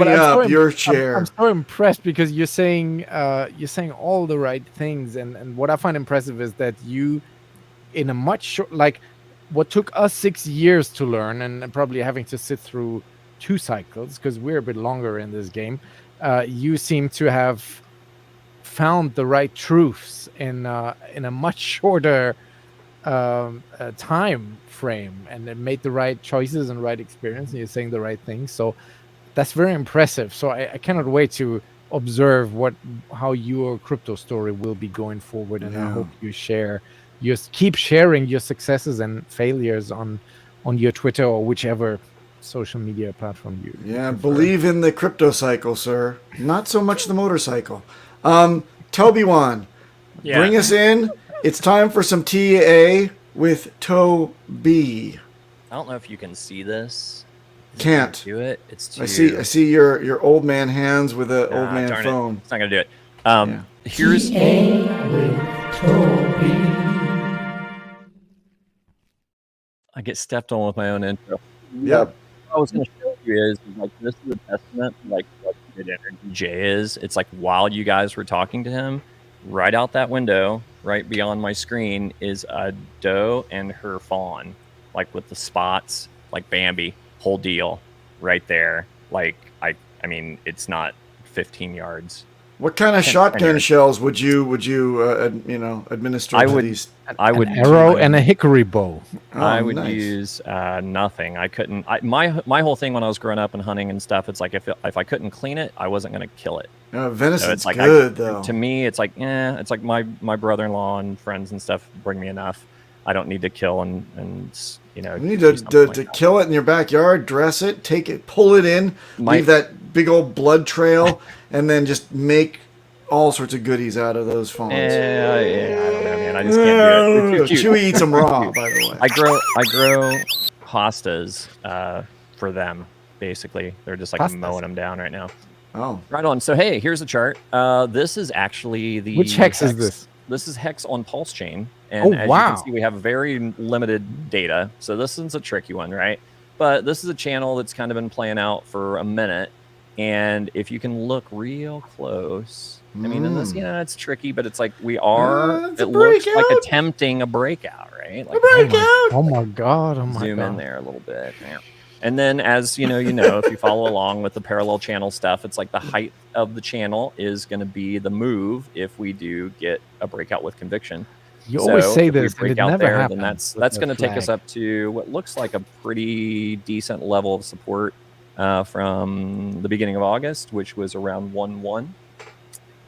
up your chair. I'm so impressed because you're saying all the right things. And what I find impressive is that you, in a much short, like what took us 6 years to learn and probably having to sit through 2 cycles because we're a bit longer in this game, you seem to have found the right truths in a much shorter time frame, and it made the right choices and right experience, and you're saying the right things. So that's very impressive. So I cannot wait to observe how your crypto story will be going forward, and I hope you keep sharing your successes and failures on your Twitter or whichever social media platform you prefer. Believe in the crypto cycle, sir. Not so much the motorcycle. Toby-Wan, bring us in. It's time for some TA with Toby. I don't know if you can see this. Can't do it. It's too... I see your old man hands with an old man phone. It's not gonna do it. Here's TA with Toby. I get stepped on with my own intro. Yep. What I was going to show you is like this is a testament to like what good energy Jay is. It's like while you guys were talking to him, right out that window, right beyond my screen, is a doe and her fawn, like with the spots, like Bambi, whole deal, right there. Like I mean, it's not 15 yards. What kind of shotgun shells would you administer to these? I would an arrow and a hickory bow. I would use nothing. I couldn't. My whole thing when I was growing up and hunting and stuff, it's like if I couldn't clean it, I wasn't going to kill it. Venison's so it's like good though. To me, it's like it's like my brother-in-law and friends and stuff bring me enough. I don't need to kill and you need to kill it in your backyard, dress it, take it, pull it in, leave that big old blood trail, and then just make all sorts of goodies out of those fawns. Yeah, I don't know, man. I just can't do it. Chewy eats them raw, by the way. I grow hostas for them. Basically, they're just like mowing them down right now. Oh. Right on. So hey, here's a chart. This is actually the Which hex is this? This is hex on pulse chain, and as you can see, we have very limited data. So this is a tricky one, right? But this is a channel that's kind of been playing out for a minute, and if you can look real close, I mean, in this, it's tricky, but it's like we are. It looks like attempting a breakout, right? Like a breakout. Oh my god! Oh my god! Zoom in there a little bit. Yeah. And then, as you know, if you follow along with the parallel channel stuff, it's like the height of the channel is going to be the move if we do get a breakout with conviction. You always say if we this, and break it out never there, happens. then that's going to take us up to what looks like a pretty decent level of support from the beginning of August, which was around 1-1.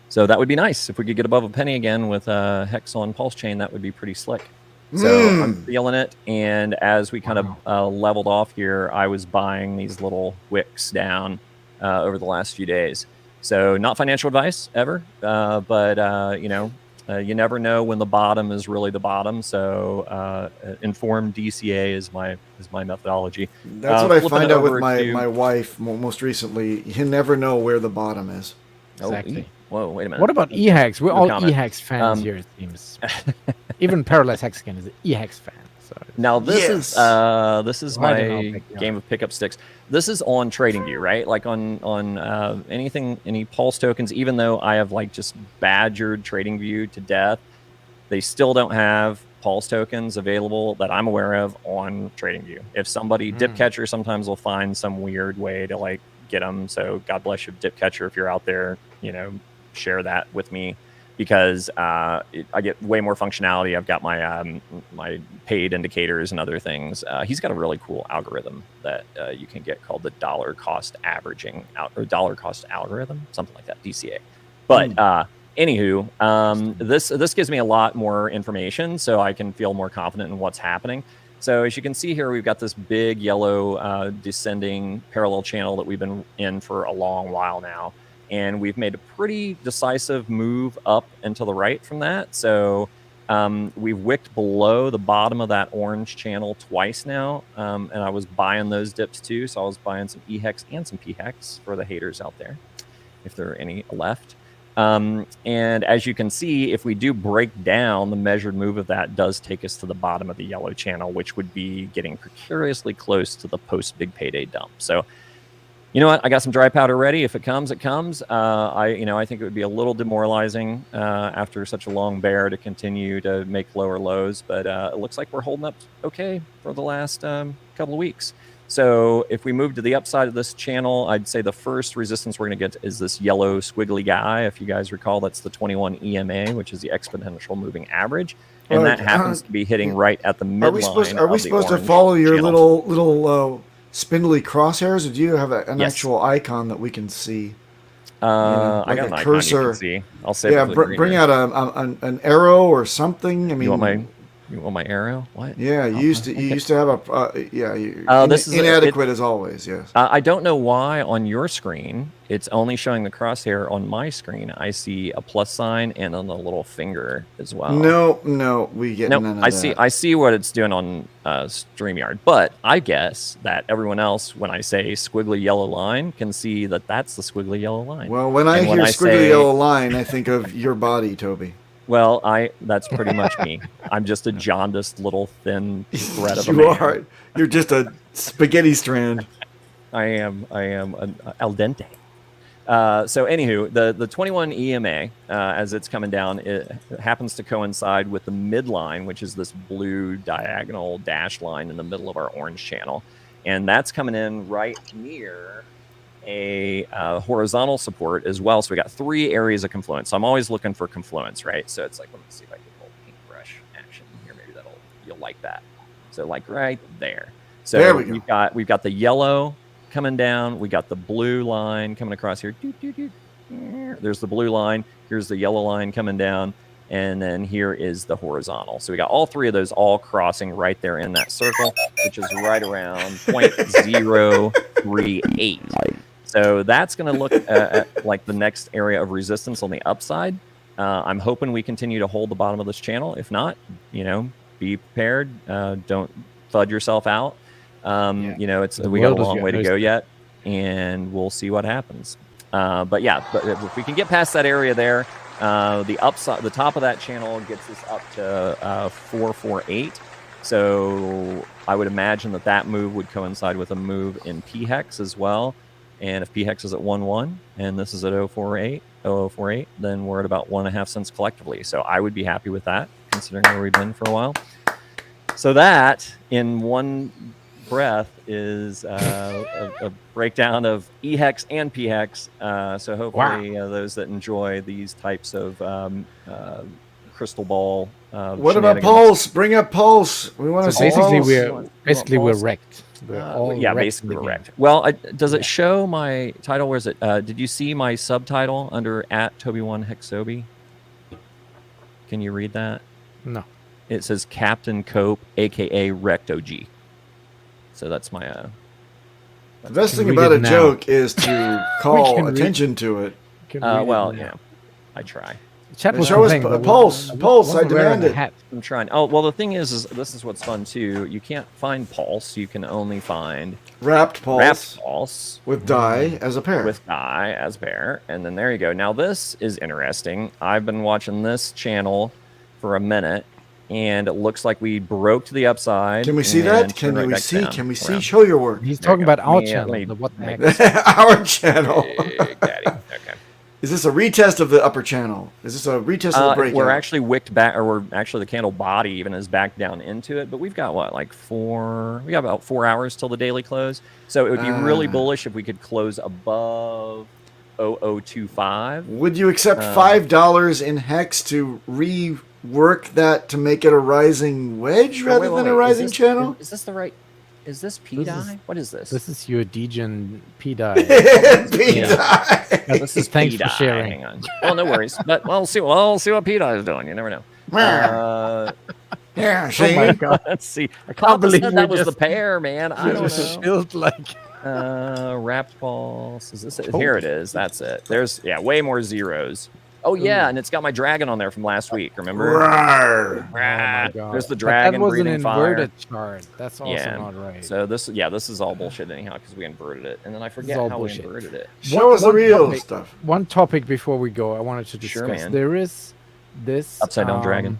So that would be nice if we could get above a penny again with a hex on pulse chain. That would be pretty slick. So I'm feeling it, and as we kind of leveled off here, I was buying these little wicks down over the last few days. So not financial advice ever, but you never know when the bottom is really the bottom. So informed DCA is my methodology. That's what I find out with my wife most recently. You never know where the bottom is. Exactly. Whoa, wait a minute. What about EHEX? We're all comment. EHEX fans here, it seems. Even Paralyzed Hexican is an EHEX fan. So. Now this is my game of pickup sticks. This is on TradingView, right? Like on any pulse tokens. Even though I have like just badgered TradingView to death, they still don't have pulse tokens available that I'm aware of on TradingView. If somebody Dipcatcher sometimes will find some weird way to like get them. So God bless you, Dipcatcher, if you're out there, share that with me, because I get way more functionality. I've got my my paid indicators and other things. He's got a really cool algorithm that you can get called the dollar cost averaging or dollar cost algorithm, something like that, DCA. But anywho, this gives me a lot more information, so I can feel more confident in what's happening. So as you can see here, we've got this big yellow descending parallel channel that we've been in for a long while now. And we've made a pretty decisive move up and to the right from that. So we've wicked below the bottom of that orange channel twice now. And I was buying those dips too. So I was buying some EHEX and some PHEX for the haters out there, if there are any left. And as you can see, if we do break down, the measured move of that does take us to the bottom of the yellow channel, which would be getting precariously close to the post big payday dump. So you know what? I got some dry powder ready. If it comes, it comes. I think it would be a little demoralizing after such a long bear to continue to make lower lows, but it looks like we're holding up okay for the last couple of weeks. So if we move to the upside of this channel, I'd say the first resistance we're going to get is this yellow squiggly guy. If you guys recall, that's the 21 EMA, which is the exponential moving average, and that happens to be hitting right at the midline. Are we supposed to follow your little spindly crosshairs, or do you have an actual icon that we can see? I got an cursor. Icon you can see. I'll say bring out an arrow or something. I mean, you want my arrow? What? Yeah, you used to have a this is inadequate as always. Yes. I don't know why on your screen it's only showing the crosshair. On my screen, I see a plus sign and then a little finger as well. No, we get none of that. I see what it's doing on StreamYard, but I guess that everyone else, when I say squiggly yellow line, can see that that's the squiggly yellow line. Well, when I hear squiggly yellow line, I think of your body, Toby. Well, that's pretty much me. I'm just a jaundiced little thin thread of a man. You're just a spaghetti strand. I am an al dente. So anywho, the 21 EMA, as it's coming down, it happens to coincide with the midline, which is this blue diagonal dash line in the middle of our orange channel. And that's coming in right near a horizontal support as well. So we got 3 areas of confluence. So I'm always looking for confluence, right? So it's like, let me see if I can hold paintbrush action here. Maybe you'll like that. So like right there. So there we go. We've got the yellow coming down. We got the blue line coming across here. There's the blue line. Here's the yellow line coming down. And then here is the horizontal. So we got all 3 of those all crossing right there in that circle, which is right around 0.038. So that's going to look like the next area of resistance on the upside. I'm hoping we continue to hold the bottom of this channel. If not, be prepared. Don't FUD yourself out. We got a long way to go yet, and we'll see what happens. But if we can get past that area there, the top of that channel gets us up to 448. So I would imagine that move would coincide with a move in PHEX as well. And if PHEX is at 1.1 and this is at 0.48, then we're at about 1.5 cents collectively. So I would be happy with that, considering where we've been for a while. So that, in one breath, is a breakdown of EHEX and PHEX. So hopefully those that enjoy these types of crystal ball. What about Pulse? Bring up Pulse. We want to see Pulse. We're wrecked. Basically we're wrecked. Well, does it show my title? Where is it? Did you see my subtitle under @Toby1Hexobi? Can you read that? No. It says Captain Cope, aka Wrecked OG. So that's my. The best thing about a joke is to call attention to it. I try. Show us Pulse. I demand it. I'm trying. Oh, well, the thing is this is what's fun too. You can't find Pulse. You can only find Wrapped Pulse with Die as a pair. And then there you go. Now this is interesting. I've been watching this channel for a minute, and it looks like we broke to the upside. Can we see that? Can we see? Show your work. He's talking about our channel. What the heck? Our channel. Okay. Is this a retest of the upper channel? Is this a retest of the breakout? We're actually wicked back, or the candle body even is back down into it. But we've got we got about 4 hours till the daily close. So it would be really bullish if we could close above 0025. Would you accept $5 in Hex to rework that to make it a rising wedge rather than a rising channel? Is this the right? Is this P-die? What is this? This is your Degen P-die. P-die. No, this is Thanks P-die. for sharing. Hang on. Well, no worries. But we'll see what P-die is doing. You never know. Yeah, see? Oh my God. Let's see. I can't believe that was the pair, man. I don't know. Shield Wrapped Pulse. Is this it? Here it is. That's it. There's way more zeros. Oh yeah, and it's got my dragon on there from last week. Remember? There's the dragon breathing fire. That was an inverted chart. That's also not right. So this is all bullshit anyhow because we inverted it, and then I forget how we inverted it. Show us the real stuff. One topic before we go, I wanted to discuss. Sure, man. There is this upside down dragon.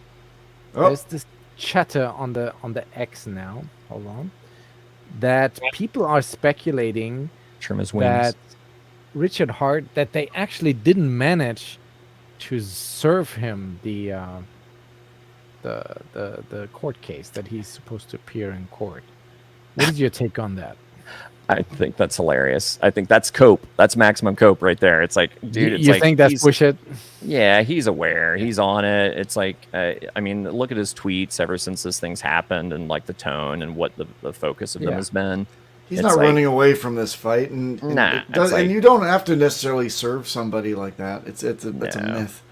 There's this chatter on the X now. Hold on. That people are speculating that Richard Hart, that they actually didn't manage to serve him the court case, that he's supposed to appear in court. What is your take on that? I think that's hilarious. I think that's Cope. That's maximum Cope right there. It's like, dude, you think that's bullshit? Yeah, he's aware. He's on it. It's like, I mean, look at his tweets ever since this thing's happened, and like the tone and what the focus of them has been. He's not running away from this fight, and you don't have to necessarily serve somebody like that. It's a myth.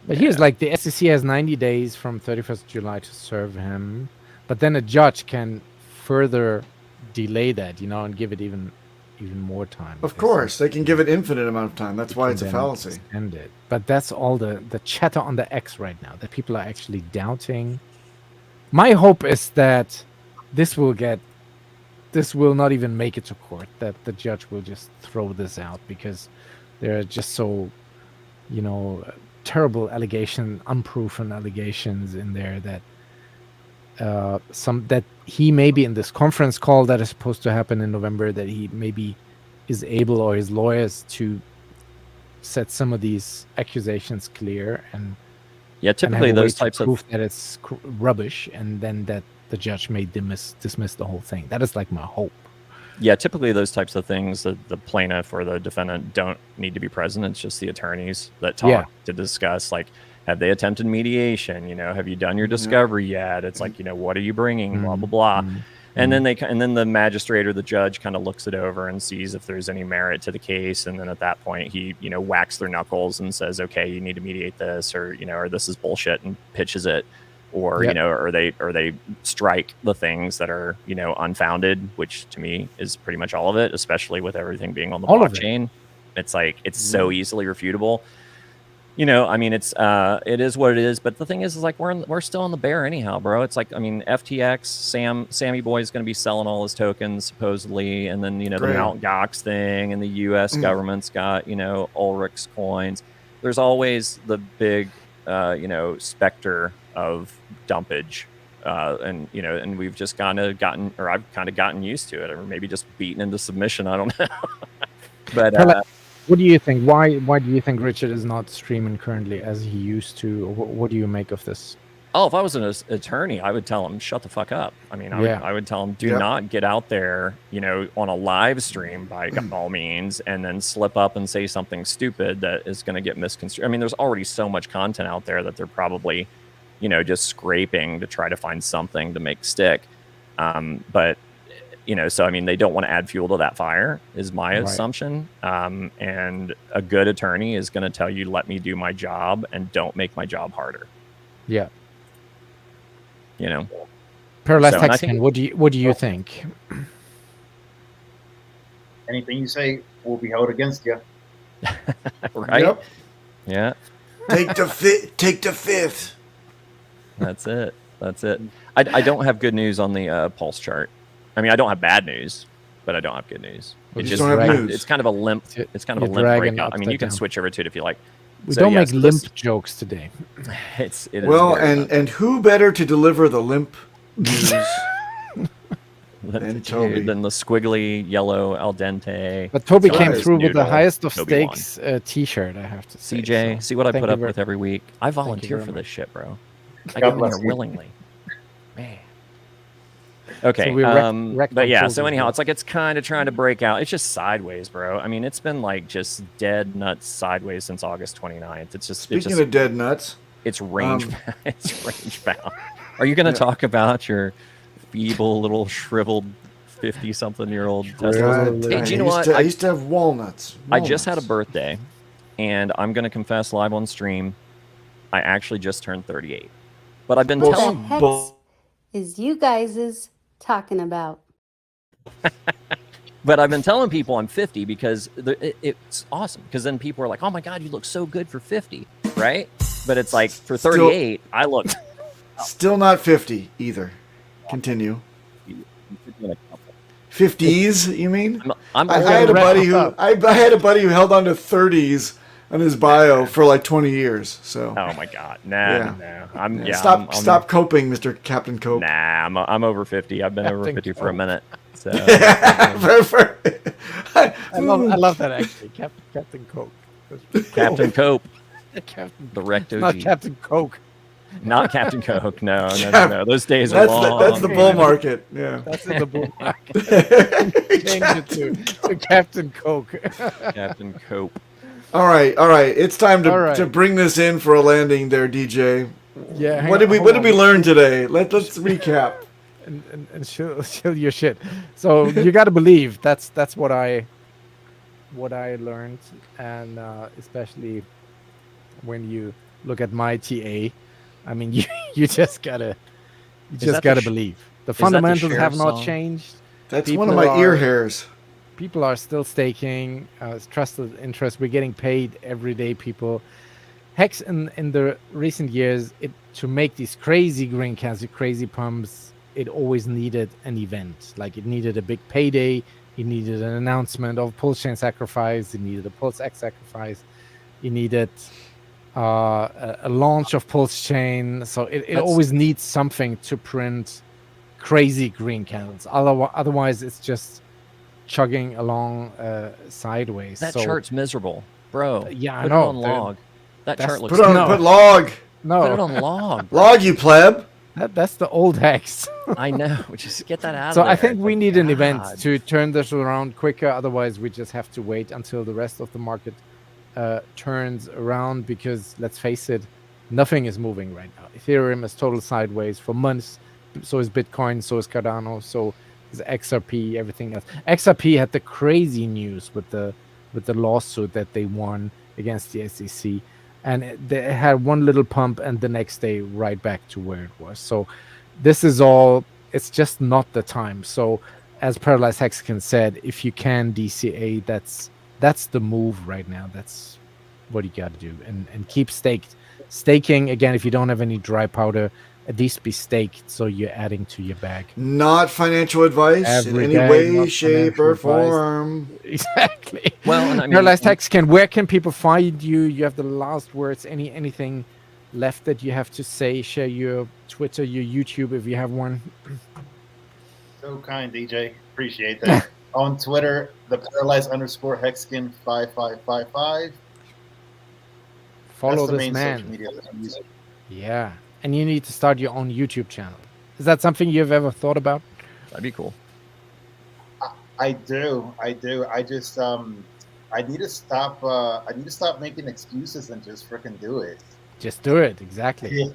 But here's like the SEC has 90 days from 31st July to serve him, but then a judge can further delay that, and give it even more time. Of course, they can give it infinite amount of time. That's why it's a fallacy. But that's all the chatter on the X right now, that people are actually doubting. My hope is that this will not even make it to court, that the judge will just throw this out, because there are just so, terrible unproven allegations in there that that he may be in this conference call that is supposed to happen in November, that he maybe is able, or his lawyers, to set some of these accusations clear, and typically those types of proof that it's rubbish, and then that the judge may dismiss the whole thing. That is like my hope. Yeah, typically those types of things, the plaintiff or the defendant don't need to be present. It's just the attorneys that talk to discuss, like, have they attempted mediation? Have you done your discovery yet? It's like, what are you bringing? Blah, blah, blah. And then then the magistrate or the judge kind of looks it over and sees if there's any merit to the case. And then at that point, he, whacks their knuckles and says, okay, you need to mediate this, or, or this is bullshit, and pitches it. Or, or they strike the things that are, unfounded, which to me is pretty much all of it, especially with everything being on the blockchain. It's like, it's so easily refutable. you know, I mean, it is what it is. But the thing is like we're still on the bear anyhow, bro. It's like, I mean, FTX, Sammy Boy is going to be selling all his tokens supposedly, and then, you know, Great. the Mt. Gox thing, and the U.S. government's got, you know, Ulrich's coins. There's always the big, you know, specter of dumpage. And, you know, and we've just I've kind of gotten used to it, or maybe just beaten into submission. I don't know. But what do you think? Why do you think Richard is not streaming currently as he used to? What do you make of this? oh, if I was an attorney, I would tell him, shut the fuck up. I mean, I would tell him, do not get out there, you know, on a live stream by all means, and then slip up and say something stupid that is going to get misconstrued. I mean, there's already so much content out there that they're probably, you know, just scraping to try to find something to make stick. But, you know, so, I mean, they don't want to add fuel to that fire is my assumption. And a good attorney is going to tell you, let me do my job and don't make my job harder. Yeah. You know, Paralyzed Hexican, what do you think? Anything you say will be held against you. Right? Yep. Yeah. Take the fifth. That's it. I don't have good news on the pulse chart. I mean, I don't have bad news, but I don't have good news. You just don't have news. It's kind of a limp. It's kind of a limp breakout. I mean, you can switch over to it if you like. We don't make limp jokes today. It is well, and who better to deliver the limp news than Toby? Than the squiggly yellow al dente. But Toby came through with the highest of stakes T-shirt. I have to say. CJ, so. see what I put up with every week. I volunteer for this shit, bro. I come in here willingly. Man. Okay. So but yeah. So anyhow, it's like it's kind of trying to break out. It's just sideways, bro. I mean, it's been like just dead nuts sideways since August 29th. It's just speaking of dead nuts. It's range. It's range bound. Are you going to talk about your feeble little shriveled 50-something-year-old Tesla? Hey, do you know what? I used to have walnuts. I just had a birthday, and I'm going to confess live on stream, I actually just turned 38. But I've been telling. What the heck is you guys talking about? But I've been telling people I'm 50 because it's awesome. Because then people are like, "Oh my God, you look so good for 50," right? But it's like for 38, I look still not 50 either. Continue. 50s, you mean? I had a buddy who held on to 30s on his bio for like 20 years. So. Oh my God, no. Stop coping, Mr. Captain Cope. Nah, I'm over 50. I've been over 50 for a minute. So. I love that actually, Captain Coke. Captain Cope. Captain, the Recto not G. Captain Coke. Not Captain Coke. No. Those days are long. That's the bull market. Yeah. That's in the bull market. Change it to Captain Coke. Captain Cope. All right. It's time to bring this in for a landing there, DJ. Yeah. What did we learn today? Let's recap. And chill your shit. So you got to believe that's what I learned, and especially when you look at my TA, I mean you just gotta believe the fundamentals have not changed. That's one of my ear hairs. People are still staking. It's trusted interest. We're getting paid every day. People. Hex in the recent years, to make these crazy green cans, crazy pumps, it always needed an event. Like it needed a big payday. It needed an announcement of Pulse Chain sacrifice. It needed a Pulse X sacrifice. It needed a launch of Pulse Chain. So it always needs something to print crazy green candles. Otherwise, it's just chugging along sideways. That chart's miserable, bro. Yeah, I know. Put it on log. That chart looks. Put log. No, put it on log. Log, you pleb. That's the old Hex. I know. Just get that out. So of there. I think we need an event to turn this around quicker. Otherwise, we just have to wait until the rest of the market turns around. Because let's face it, nothing is moving right now. Ethereum is total sideways for months. So is Bitcoin. So is Cardano. So is XRP. Everything else. XRP had the crazy news with the lawsuit that they won against the SEC. And they had one little pump, and the next day right back to where it was. So this is all. It's just not the time. So as Paralyzed Hexican said, if you can DCA, that's the move right now. That's what you got to do, and keep staking. Again, if you don't have any dry powder, at least be staked so you're adding to your bag. Not financial advice in Every any day, way, not shape, or financial advice. form. Exactly. Well, and I mean, Paralyzed Hexican, where can people find you? You have the last words. Anything left that you have to say? Share your Twitter, your YouTube, if you have one. So kind, DJ. Appreciate that. On Twitter, the Paralyzed_Hexican5555. Follow That's the this main man. social media that I'm using. Yeah, and you need to start your own YouTube channel. Is that something you've ever thought about? that'd be cool. I do. I just I need to stop. I need to stop making excuses and just freaking do it. Just do it. Exactly.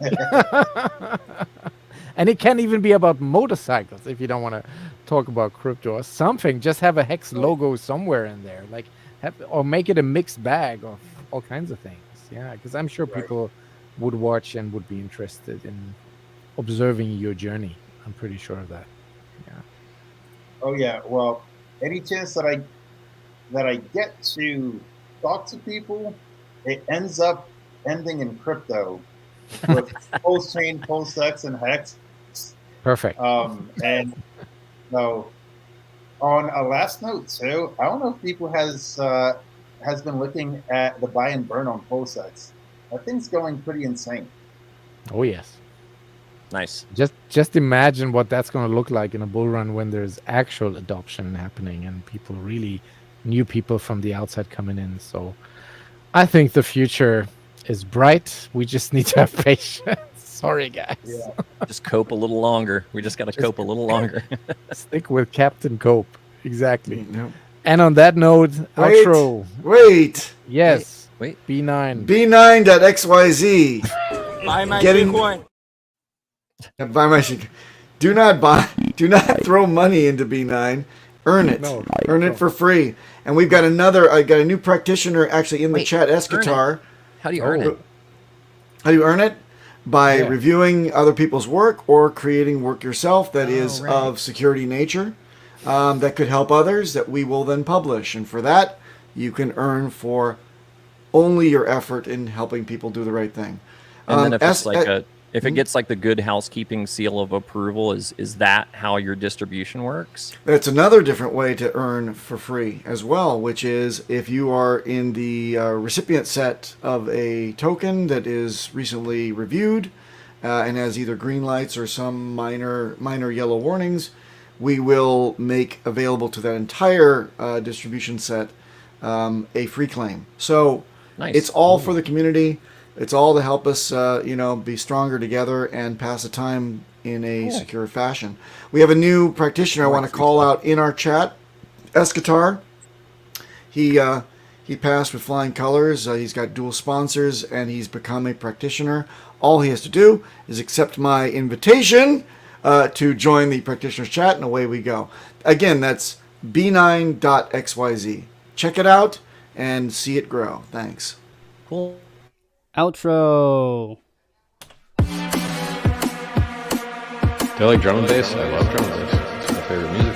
And it can even be about motorcycles if you don't want to talk about crypto or something. Just have a Hex logo somewhere in there, like or make it a mixed bag of all kinds of things. Yeah, because I'm sure people would watch and would be interested in observing your journey. I'm pretty sure of that. Yeah. Oh yeah. Well, any chance that I get to talk to people, it ends up ending in crypto with post-chain, post-Hex, and Hex. Perfect. And so, on a last note too, I don't know if people has been looking at the buy and burn on post-Hex. That thing's going pretty insane. Oh yes. Nice. Just imagine what that's going to look like in a bull run when there's actual adoption happening and people really, new people from the outside coming in. So I think the future is bright. We just need to have patience. Sorry, guys. Yeah. Just cope a little longer. We just got to cope a little longer. Stick with Captain Cope. Exactly. Yep. And on that note, outro. Wait. Yes. Wait. B9. B9.xyz. Buy my Getting- Bitcoin. Buy my shit. Do not throw money into B9. Earn it. No, Earn it for free. And we've got I got a new practitioner actually in the Wait, chat, Escatar. How do you earn it? How do you earn it? By Yeah. reviewing other people's work or creating work yourself that is right. of security nature that could help others that we will then publish. And for that, you can earn for only your effort in helping people do the right thing. And then if it's like if it gets like the good housekeeping seal of approval, is that how your distribution works? That's another different way to earn for free as well, which is if you are in the recipient set of a token that is recently reviewed and has either green lights or some minor yellow warnings, we will make available to that entire distribution set a free claim. So Nice. it's all for the community. It's all to help us, be stronger together and pass the time in a secure fashion. We have a new practitioner I want to call out in our chat, Escatar. He passed with flying colors. He's got dual sponsors, and he's become a practitioner. All he has to do is accept my invitation to join the practitioner's chat, and away we go. Again, that's b9.xyz. Check it out and see it grow. Thanks. Cool. Outro. Do you like drum and bass? I love drum and bass. It's my favorite music.